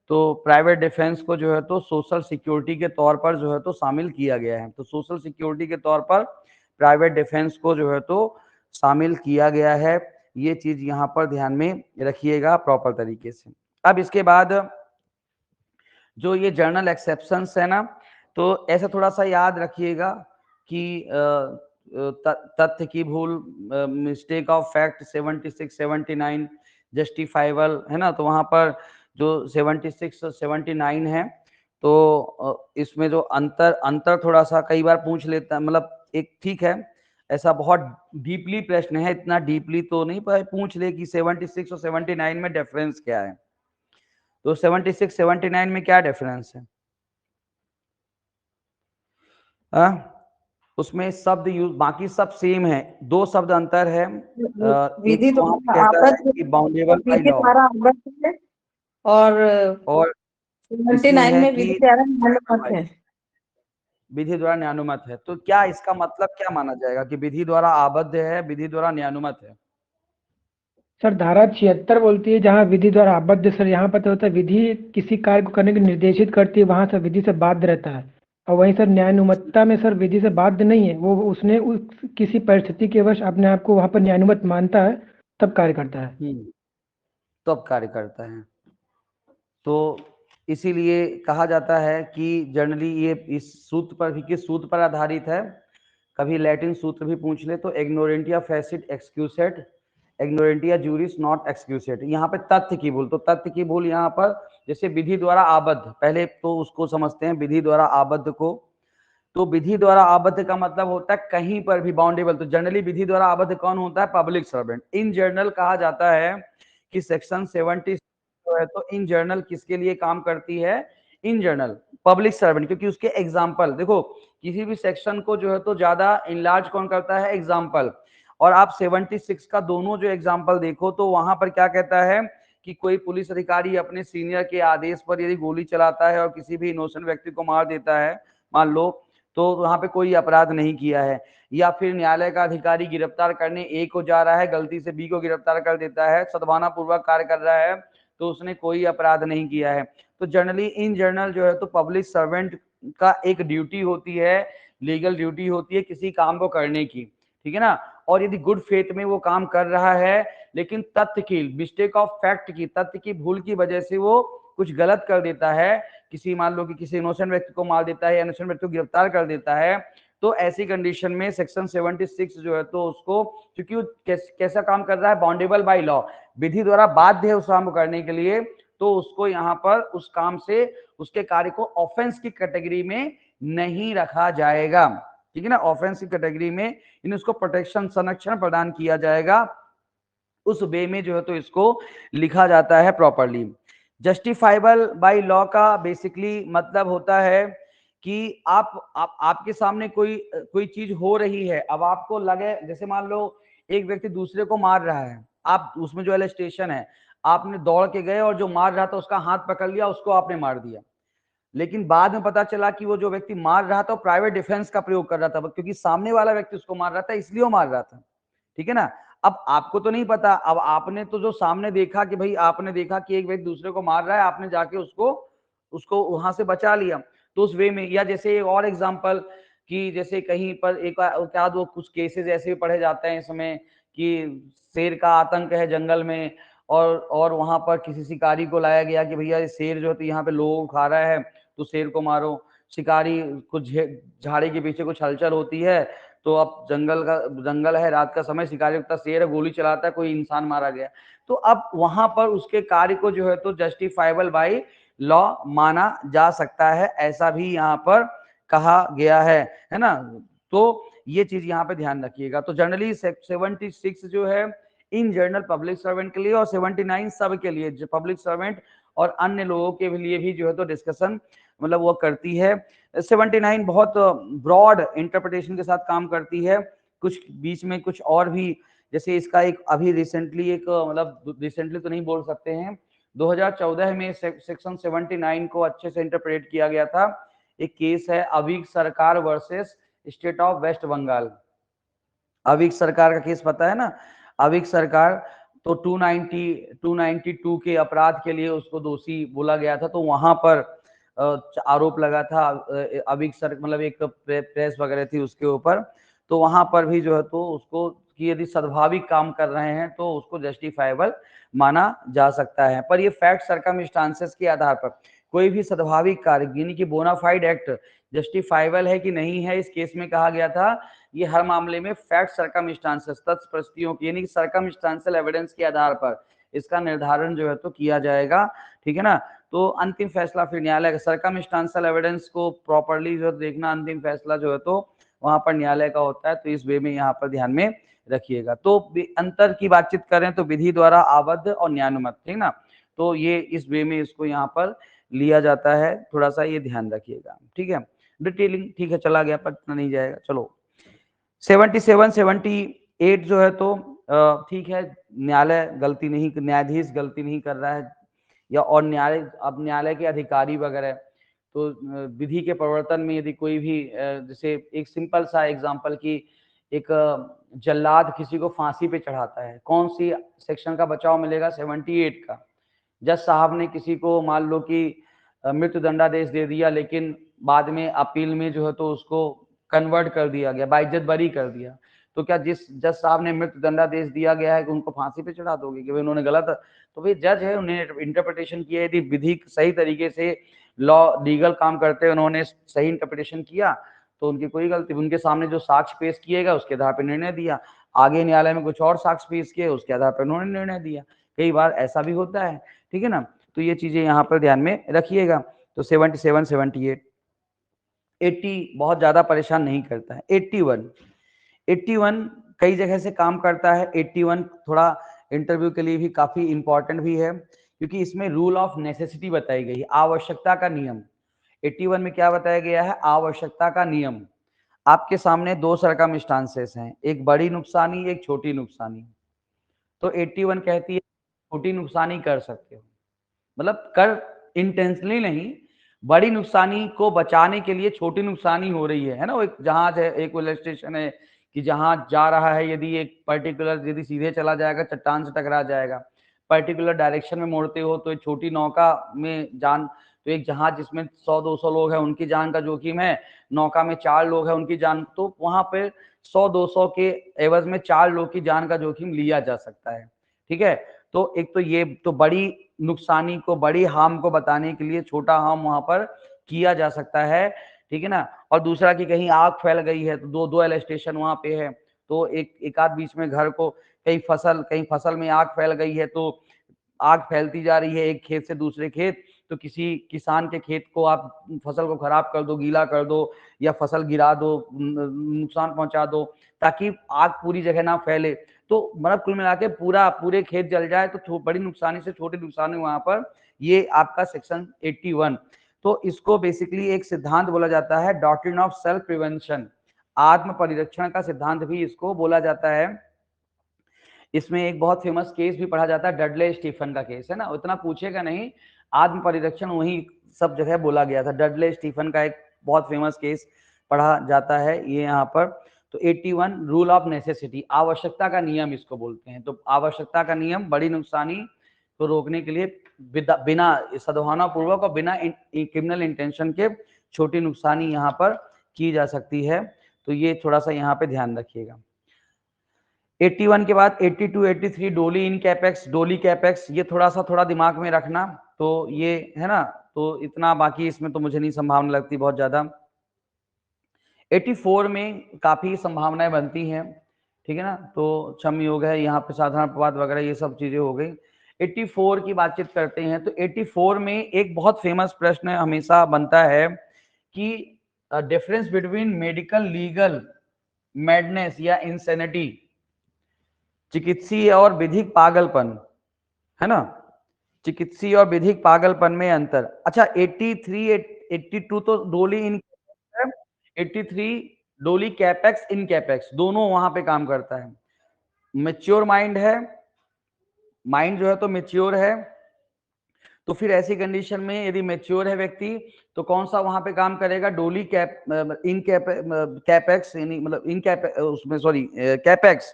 तो प्राइवेट डिफेंस को जो है तो सोशल सिक्योरिटी के तौर पर जो है तो शामिल किया गया है। तो सोशल सिक्योरिटी के तौर पर प्राइवेट डिफेंस को जो है तो शामिल किया गया है। ये चीज यहाँ पर ध्यान में रखिएगा प्रॉपर तरीके से। अब इसके बाद जो ये जर्नल एक्सेप्शंस है ना, तो ऐसा थोड़ा सा याद रखिएगा कि तथ्य की भूल, मिस्टेक ऑफ फैक्ट 76 79 जस्टिफाइबल, है ना, तो वहां पर जो 76 और 79 है तो इसमें जो अंतर थोड़ा सा कई बार पूछ लेता, मतलब एक ठीक है, ऐसा बहुत डीपली प्रश्न है, इतना डीपली तो नहीं, पर पूछ ले कि 76 और 79 में डिफरेंस क्या है। तो 76 79 में क्या डिफरेंस है? उसमें शब्द यूज बाकी सब सेम है, दो शब्द अंतर है। विधि एक तो वहां द्वारा कहता है आबद्ध कि बाउंडेबल बाय विधि लॉ, द्वारा आबद्ध है और और 79 है में कि विधि द्वारा अनुमत है। विधि द्वारा न्यायानुमत है। तो क्या इसका मतलब क्या माना जाएगा कि विधि द्वारा आबद्ध है, विधि द्वारा न्यायानुमत है? सर धारा 76 बोलती है जहाँ विधि द्वारा आबद्ध, सर यहाँ पता होता है विधि किसी कार्य को करने के निर्देशित करती है, वहां सर विधि से बाध्य रहता है। और वहीं सर न्यायानुमतता में सर विधि से बाध्य नहीं है, वो उसने उस किसी परिस्थिति के वश अपने आप को वहां पर न्यायानुमत मानता है तब कार्य करता है। तब कार्य करता है। तो इसीलिए कहा जाता है कि जनरली ये इस सूत्र पर भी, किस सूत्र पर आधारित है, कभी लैटिन सूत्र भी पूछ ले तो इग्नोरेंटिया फेसिट एक्सक्यूसेट, इग्नोरेंटिया जूरिस नॉट एक्सक्यूसेट। यहाँ पे तथ्य की भूल, तो तथ्य की भूल यहाँ पर जैसे विधि द्वारा आबद्ध, पहले तो उसको समझते हैं विधि द्वारा आबद्ध को। तो विधि द्वारा आबद्ध का मतलब होता है कहीं पर भी बाउंडेबल। तो जनरली विधि द्वारा आबद्ध कौन होता है? Public servant. इन जर्नल कहा जाता है कि सेक्शन 70 जो है तो इन जर्नल किसके लिए काम करती है? इन जर्नल पब्लिक सर्वेंट, क्योंकि उसके एग्जाम्पल देखो, किसी भी सेक्शन को जो है तो ज्यादा इनलार्ज कौन करता है? एग्जाम्पल। और आप 76 का दोनों जो एग्जाम्पल देखो तो वहां पर क्या कहता है कि कोई पुलिस अधिकारी अपने सीनियर के आदेश पर यदि गोली चलाता है और किसी भी इनोसेंट व्यक्ति को मार देता है, मान लो, तो वहां पे कोई अपराध नहीं किया है। या फिर न्यायालय का अधिकारी गिरफ्तार करने ए को जा रहा है, गलती से बी को गिरफ्तार कर देता है, सद्भावना पूर्वक कार्य कर रहा है, तो उसने कोई अपराध नहीं किया है। तो जनरली इन जर्नल जो है तो पब्लिक सर्वेंट का एक ड्यूटी होती है, लीगल ड्यूटी होती है किसी काम को करने की, ठीक है ना। और यदि गुड फेथ में वो काम कर रहा है, लेकिन तथ्य की, मिस्टेक ऑफ फैक्ट की, तथ्य की भूल की वजह से वो कुछ गलत कर देता है, किसी मान लो कि किसी इनोसेंट व्यक्ति को मार देता है या इनोसेंट व्यक्ति को गिरफ्तार कर देता है, तो ऐसी कंडीशन में सेक्शन 76 जो है तो उसको, क्योंकि वो कैसा काम कर रहा है? बाउंडेबल बाय लॉ, विधि द्वारा बाध्य है उस काम को करने के लिए, तो उसको यहाँ पर उस काम से, उसके कार्य को ऑफेंस की कैटेगरी में नहीं रखा जाएगा, ठीक है ना। ऑफेंस की कैटेगरी में इन उसको प्रोटेक्शन, संरक्षण प्रदान किया जाएगा, उस वे में जो है तो इसको लिखा जाता है प्रॉपरली। जस्टिफाइबल बाय लॉ का बेसिकली मतलब होता है कि आपके सामने कोई चीज हो रही है, अब आपको लगे, जैसे मान लो एक व्यक्ति दूसरे को मार रहा है, आप उसमें जो एलिस्टेशन है, आपने दौड़ के गए और जो मार रहा था उसका हाथ पकड़ लिया, उसको आपने मार दिया, लेकिन बाद में पता चला कि वो जो व्यक्ति मार रहा था वो प्राइवेट डिफेंस का प्रयोग कर रहा था, क्योंकि सामने वाला व्यक्ति उसको मार रहा था इसलिए वो मार रहा था, ठीक है ना। अब आपको तो नहीं पता, अब आपने तो जो सामने देखा कि भाई आपने देखा कि एक व्यक्ति दूसरे को मार रहा है, आपने जाके उसको वहां से बचा लिया, तो उस वे में। या जैसे और एग्जांपल कि जैसे कहीं पर एक क्या वो कुछ केसेस ऐसे भी पढ़े जाते हैं इसमें कि शेर का आतंक है जंगल में, और वहां पर किसी शिकारी को लाया गया कि भैया ये शेर जो है यहाँ पे लोगों को खा रहा है, तो शेर को मारो। शिकारी कुछ झाड़ी के पीछे कुछ हलचल होती है, तो अब जंगल है, रात का समय, शिकारी का शेर है, गोली चलाता है, कोई इंसान मारा गया, तो अब वहां पर उसके कार्य को जो है तो जस्टिफाइबल बाय लॉ माना जा सकता है, ऐसा भी यहाँ पर कहा गया है ना। तो ये चीज यहाँ पे ध्यान रखिएगा। तो जनरली 76 जो है इन जनरल पब्लिक सर्वेंट के लिए, और 79 सब के लिए, जो पब्लिक सर्वेंट और अन्य लोगों के लिए भी जो है तो डिस्कशन मतलब वो करती है। 79 बहुत ब्रॉड इंटरप्रिटेशन के साथ काम करती है, कुछ बीच में कुछ और भी, जैसे इसका एक अभी रिसेंटली एक मतलब रिसेंटली तो नहीं बोल सकते हैं, 2014 में सेक्शन 79 को अच्छे से इंटरप्रेट किया गया था। एक केस है Avik Sarkar versus state of West Bengal. Avik Sarkar का केस पता है ना, अविक सरकार तो 292 के अपराध के लिए उसको दोषी बोला गया था, तो वहां पर आरोप लगा था अविक सर, मतलब एक प्रेस वगैरह थी उसके ऊपर, तो वहां पर भी जो है तो उसको कि यदि सद्भाविक काम कर रहे हैं तो उसको जस्टिफाइबल माना जा सकता है। पर ये फैक्ट सर्कमस्टांसेस के आधार पर कोई भी सद्भाविक कार्य यानी कि बोनाफाइड एक्ट जस्टिफाइबल है कि नहीं है, इस केस में कहा गया था ये हर मामले में फैक्ट सर्कमस्टांसेस तथ्य परिस्थितियों की यानी कि सर्कमस्टांशियल एविडेंस के आधार पर इसका निर्धारण जो है तो किया जाएगा, ठीक है ना। तो अंतिम फैसला फिर न्यायालय का, सर्कमस्टांशियल एविडेंस को प्रॉपर्ली जो देखना, अंतिम फैसला जो है तो वहां पर न्यायालय का होता है, तो इस वे में यहाँ पर ध्यान में रखिएगा। तो अंतर की बातचीत करें तो विधि द्वारा आबद्ध और न्यायानुमत, ठीक ना, तो ये इस वे में इसको यहाँ पर लिया जाता है, थोड़ा सा ये ध्यान रखिएगा, ठीक है। डिटेलिंग ठीक है, चला गया, पता नहीं जाएगा। चलो 77 78 जो है तो ठीक है, न्यायालय गलती नहीं, न्यायाधीश गलती नहीं कर रहा है या और न्यायालय, अब न्यायालय के अधिकारी वगैरह, तो विधि के प्रवर्तन में यदि कोई भी जैसे एक सिंपल सा एग्जांपल की एक जल्लाद किसी को फांसी पे चढ़ाता है, कौन सी सेक्शन का बचाव मिलेगा? 78 का। जज साहब ने किसी को मान लो कि मृत्यु दंडादेश दे दिया, लेकिन बाद में अपील में जो है तो उसको कन्वर्ट कर दिया गया, बाइज्जत बरी कर दिया, तो क्या जिस जज साहब ने मृत्यु दंडादेश दिया गया है कि उनको फांसी पे चढ़ा दोगे कि भाई उन्होंने गलत, तो भाई जज है, उन्हें इंटरप्रिटेशन किया, यदि विधि सही तरीके से लॉ लीगल काम करते हैं, उन्होंने सही इंटरप्रिटेशन किया तो उनकी कोई गलती, उनके सामने जो साक्ष्य पेश किए गए उसके आधार पर निर्णय दिया, आगे न्यायालय में कुछ और साक्ष्य पेश किए उसके आधार पर उन्होंने निर्णय दिया, कई बार ऐसा भी होता है, ठीक है ना। तो ये चीजें यहाँ पर ध्यान में रखिएगा। तो 77 78 80 बहुत ज्यादा परेशान नहीं करता है। 81 कई जगह से काम करता है। 81 थोड़ा इंटरव्यू के लिए भी काफी इंपॉर्टेंट भी है, क्योंकि इसमें रूल ऑफ नेसेसिटी बताई गई है, आवश्यकता का नियम। 81 में क्या बताया गया है? आवश्यकता का नियम। आपके सामने दो सर्कमस्टांसेस हैं, एक बड़ी नुकसानी, एक छोटी नुकसानी। तो 81 कहती है छोटी नुकसानी कर सकते हो, मतलब कर इंटेंशनली नहीं, बड़ी नुकसानी को बचाने के लिए छोटी नुकसानी हो रही है ना। वो एक जहाज है, एक रेलवे स्टेशन है कि जहाज जा रहा है, यदि एक पर्टिकुलर यदि सीधे चला जाएगा चट्टान से टकरा जाएगा, पर्टिकुलर डायरेक्शन में मोड़ते हो तो एक छोटी नौका में जान, तो एक जहाज जिसमें 100-200 लोग हैं उनकी जान का जोखिम है, नौका में 4 लोग हैं उनकी जान, तो वहां पे 100-200 के एवज में 4 लोग की जान का जोखिम लिया जा सकता है, ठीक है। तो एक तो ये तो बड़ी नुकसानी को, बड़ी हार्म को बताने के लिए छोटा हार्म वहां पर किया जा सकता है, ठीक है ना। और दूसरा कि कहीं आग फैल गई है तो दो एल स्टेशन वहां पे है, तो एक आध बीच में घर को, कहीं फसल में आग फैल गई है तो आग फैलती जा रही है एक खेत से दूसरे खेत, तो किसी किसान के खेत को आप फसल को खराब कर दो, गीला कर दो या फसल गिरा दो, नुकसान पहुंचा दो, ताकि आग पूरी जगह ना फैले, तो मतलब कुल मिला के पूरे खेत जल जाए, तो बड़ी नुकसानी से छोटी नुकसानी वहां पर, ये आपका सेक्शन 81। तो इसको बेसिकली एक सिद्धांत बोला जाता है, डॉक्ट्रिन ऑफ सेल्फ प्रिवेंशन, आत्म परिरक्षण का सिद्धांत भी इसको बोला जाता है। इसमें एक बहुत फेमस केस भी पढ़ा जाता है, डडले स्टीफन का केस है ना, उतना पूछेगा नहीं, आत्म परिरक्षण वही सब जगह बोला गया था, डडले स्टीफन का एक बहुत फेमस केस पढ़ा जाता है ये यहाँ पर। तो 81 रूल ऑफ नेसेसिटी, आवश्यकता का नियम इसको बोलते हैं। तो आवश्यकता का नियम, बड़ी नुकसानी को रोकने के लिए बिना सद्भावना पूर्वक और बिना क्रिमिनल इंटेंशन के छोटी नुकसानी यहाँ पर की जा सकती है, तो ये थोड़ा सा यहाँ पे ध्यान रखिएगा। 81 के बाद 82 83 डोली इन कैपेक्स, डोली कैपेक्स, ये थोड़ा दिमाग में रखना, तो ये है ना, तो इतना बाकी इसमें तो मुझे नहीं संभावना लगती बहुत ज्यादा। 84 में काफी संभावनाएं बनती हैं, ठीक है ना, तो क्षम योग है यहाँ पे, साधारण प्रवाद वगैरह ये सब चीजें हो गई। 84 की बातचीत करते हैं, तो 84 में एक बहुत फेमस प्रश्न हमेशा बनता है कि difference between medical legal madness या इंसेनिटी, चिकित्सीय और विधिक पागलपन, है ना, चिकित्सीय और विधिक पागलपन में अंतर। अच्छा 83 82 तो डोली इन, 83 डोली कैपेक्स इन कैपेक्स, दोनों वहां पे काम करता है। मेच्योर माइंड है, माइंड जो है तो मेच्योर है, तो फिर ऐसी कंडीशन में यदि मैच्योर है व्यक्ति तो कौन सा वहां पे काम करेगा, डोली कैप इन कैपेक्स, यानी मतलब इन कैप उसमें सॉरी कैपेक्स,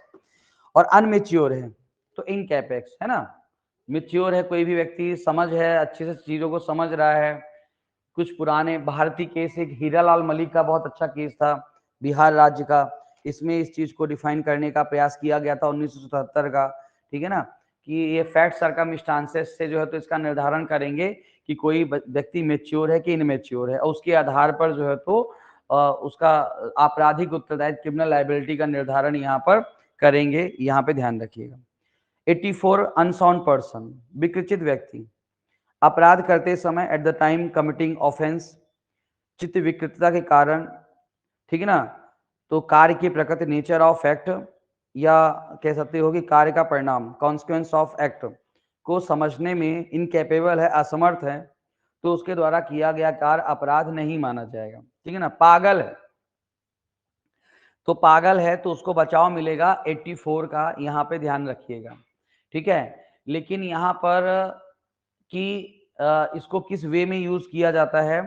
और अनमेच्योर है तो इन कैपेक्स, है ना। मेच्योर है कोई भी व्यक्ति, समझ है, अच्छे से चीजों को समझ रहा है। कुछ पुराने भारतीय केस, एक हीरालाल मलिक का बहुत अच्छा केस था बिहार राज्य का, इसमें इस चीज को डिफाइन करने का प्रयास किया गया था 1977 का, ठीक है ना, कि ये फैक्ट सर्कमस्टांसेस से जो है तो इसका निर्धारण करेंगे कि कोई व्यक्ति मेच्योर है कि इनमेच्योर है, और उसके आधार पर जो है तो उसका आपराधिक उत्तरदायित्व, क्रिमिनल लायबिलिटी का निर्धारण यहाँ पर करेंगे, यहाँ पे ध्यान रखिएगा। 84 अनसाउंड पर्सन, विकृचित व्यक्ति, अपराध करते समय at the time committing offence, चित्त विकृतता के कारण, ठीक है ना, तो कार्य की प्रकृति, नेचर ऑफ एक्ट, या कह सकते हो कि कार्य का परिणाम, कॉन्सिक्वेंस ऑफ एक्ट को समझने में इनकैपेबल है, असमर्थ है, तो उसके द्वारा किया गया कार्य अपराध नहीं माना जाएगा, ठीक है ना। पागल है तो पागल है तो उसको बचाव मिलेगा 84 का, यहाँ पे ध्यान रखिएगा, ठीक है। लेकिन यहाँ पर कि इसको किस वे में यूज किया जाता है,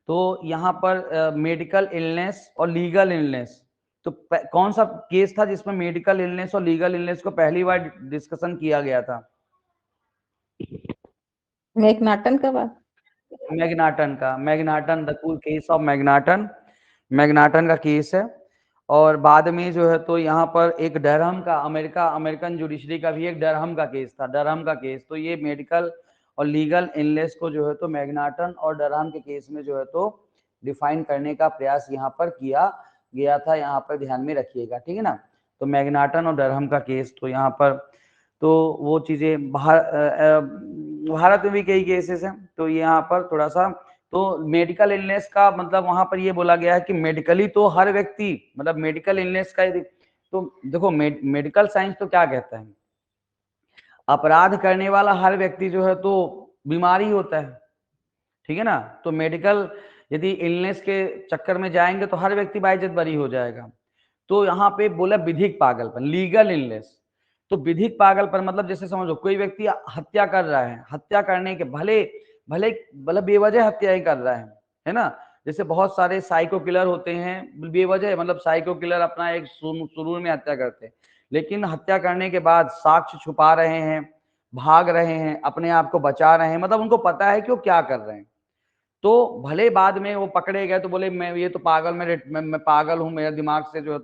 तो यहाँ पर मेडिकल इलनेस और लीगल इलनेस, तो कौन सा केस था जिसमें मेडिकल इलनेस और लीगल इलनेस को पहली बार डिस्कशन किया गया था? मैग्नाटन का बात, मैग्नाटन का, मैग्नाटन, द केस ऑफ मैग्नाटन, मैग्नाटन का केस है। और बाद में जो है तो यहाँ पर एक डरहम का, अमेरिकन जुडिशरी का भी एक डरहम का केस था, डरहम का केस। तो ये मेडिकल और लीगल इलनेस को जो है तो मैग्नाटन और डरहम के केस में जो है तो डिफाइन करने का प्रयास यहाँ पर किया गया था, यहाँ पर ध्यान में रखिएगा, ठीक है ना। तो मैग्नाटन और डरहम का केस, तो यहाँ पर तो वो चीजें भारत में भी कई केसेस हैं, तो यहाँ पर थोड़ा सा, तो मेडिकल इलनेस का मतलब वहां पर ये बोला गया है कि मेडिकली तो हर व्यक्ति, मतलब मेडिकल इलनेस का, तो देखो मेडिकल साइंस तो क्या कहता है, अपराध करने वाला हर व्यक्ति जो है तो बीमारी होता है, ठीक है ना। तो मेडिकल यदि इलनेस के चक्कर में जाएंगे तो हर व्यक्ति बाइज्जत बरी हो जाएगा। तो यहाँ पे बोला विधिक पागलपन, लीगल इलनेस, तो विधिक पागलपन मतलब जैसे समझो कोई व्यक्ति हत्या कर रहा है, हत्या करने के भले भले मतलब बेवजह हत्या ही कर रहा है ना। जैसे बहुत सारे साइको किलर होते हैं बेवजह, मतलब साइको किलर अपना एक शुरू में हत्या करते हैं, लेकिन हत्या करने के बाद साक्ष्य छुपा रहे हैं, भाग रहे हैं, अपने आप को बचा रहे हैं, मतलब उनको पता है कि वो क्या कर रहे हैं। तो भले बाद में वो पकड़े गए तो बोले मैं ये तो पागल, मैं पागल हूं, मेरे दिमाग से जो है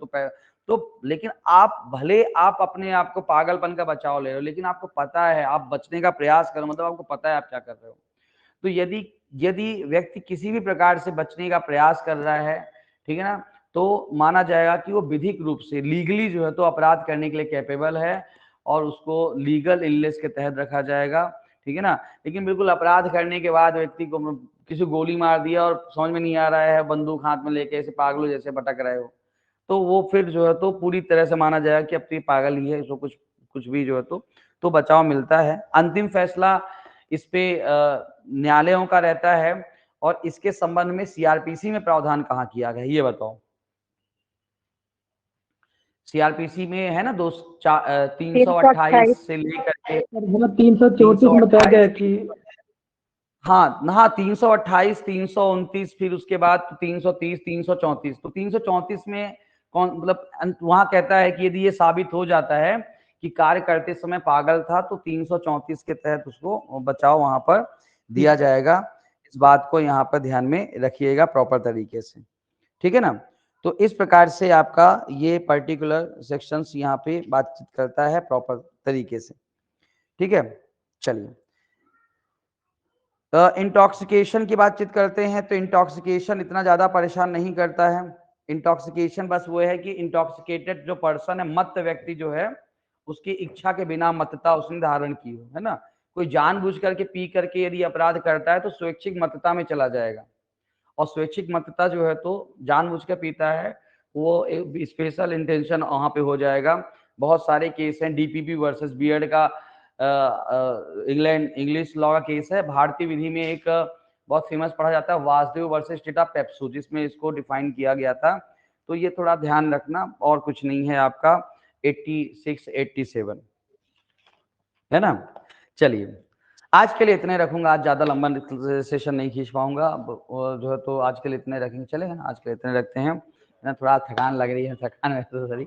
तो लेकिन आप भले आप अपने आप को पागलपन का बचाव ले रहे हो, लेकिन आपको पता है, आप बचने का प्रयास करो, मतलब आपको पता है आप क्या कर रहे हो। तो यदि यदि व्यक्ति किसी भी प्रकार से बचने का प्रयास कर रहा है, ठीक है ना, तो माना जाएगा कि वो विधिक रूप से लीगली जो है तो अपराध करने के लिए कैपेबल है, और उसको लीगल इलनेस के तहत रखा जाएगा, ठीक है ना। लेकिन बिल्कुल अपराध करने के बाद व्यक्ति को किसी गोली मार दिया और समझ में नहीं आ रहा है, बंदूक हाथ में लेके ऐसे पागलों जैसे भटक रहे हो, तो वो फिर जो है तो पूरी तरह से माना जाएगा कि अब तो ये पागल ही है, इसको कुछ कुछ भी जो है तो बचाव मिलता है। अंतिम फैसला इस पे न्यायालयों का रहता है, और इसके संबंध में सीआरपीसी में प्रावधान कहाँ किया गया ये बताओ। सीआरपीसी में है ना 328 से लेकर के 334 में बताया गया कि हाँ 328, 329, फिर उसके बाद 330, 334, तो 334 में कौन मतलब वहां कहता है कि यदि ये साबित हो जाता है कि कार्य करते समय पागल था तो 334 के तहत उसको बचाव वहां पर दिया जाएगा। इस बात को यहाँ पर ध्यान में रखिएगा प्रॉपर तरीके से, ठीक है ना। तो इस प्रकार से आपका ये पर्टिकुलर सेक्शंस यहाँ पे बातचीत करता है प्रॉपर तरीके से, ठीक है। चलिए इंटॉक्सिकेशन की बातचीत करते हैं। तो इंटॉक्सिकेशन इतना ज्यादा परेशान नहीं करता है। इंटॉक्सिकेशन बस वो है कि इंटॉक्सिकेटेड जो पर्सन है, मत्त व्यक्ति जो है, उसकी इच्छा के बिना मत्तता उसने धारण की हो, है ना। कोई जानबूझ करके पी करके यदि अपराध करता है तो स्वैच्छिक मत्तता में चला जाएगा, और स्वैच्छिक मत्तता जो है तो जानबूझ के पीता है वो एक स्पेशल इंटेंशन वहां पे हो जाएगा। बहुत सारे केस हैं, डीपीपी वर्सेस बियर्ड का इंग्लिश लॉ का केस है। भारतीय विधि में एक बहुत फेमस पढ़ा जाता है वासुदेव वर्सेस टेटा पेप्सू, जिसमें इसको डिफाइन किया गया था। तो ये थोड़ा ध्यान रखना, और कुछ नहीं है आपका 86, 87, है ना। चलिए आज के लिए इतने रखूंगा, आज ज्यादा लंबा सेशन नहीं खींच पाऊंगा और जो है तो आज के लिए इतने रखेंगे, चलेगा ना, आज के लिए इतने रखते हैं ना, थोड़ा थकान लग रही है, थकान महसूस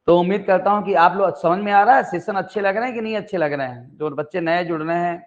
तो उम्मीद करता हूँ कि आप लोग समझ में आ रहा है, सेशन अच्छे लग रहे हैं कि नहीं अच्छे लग रहे हैं, जो बच्चे नए जुड़ रहे हैं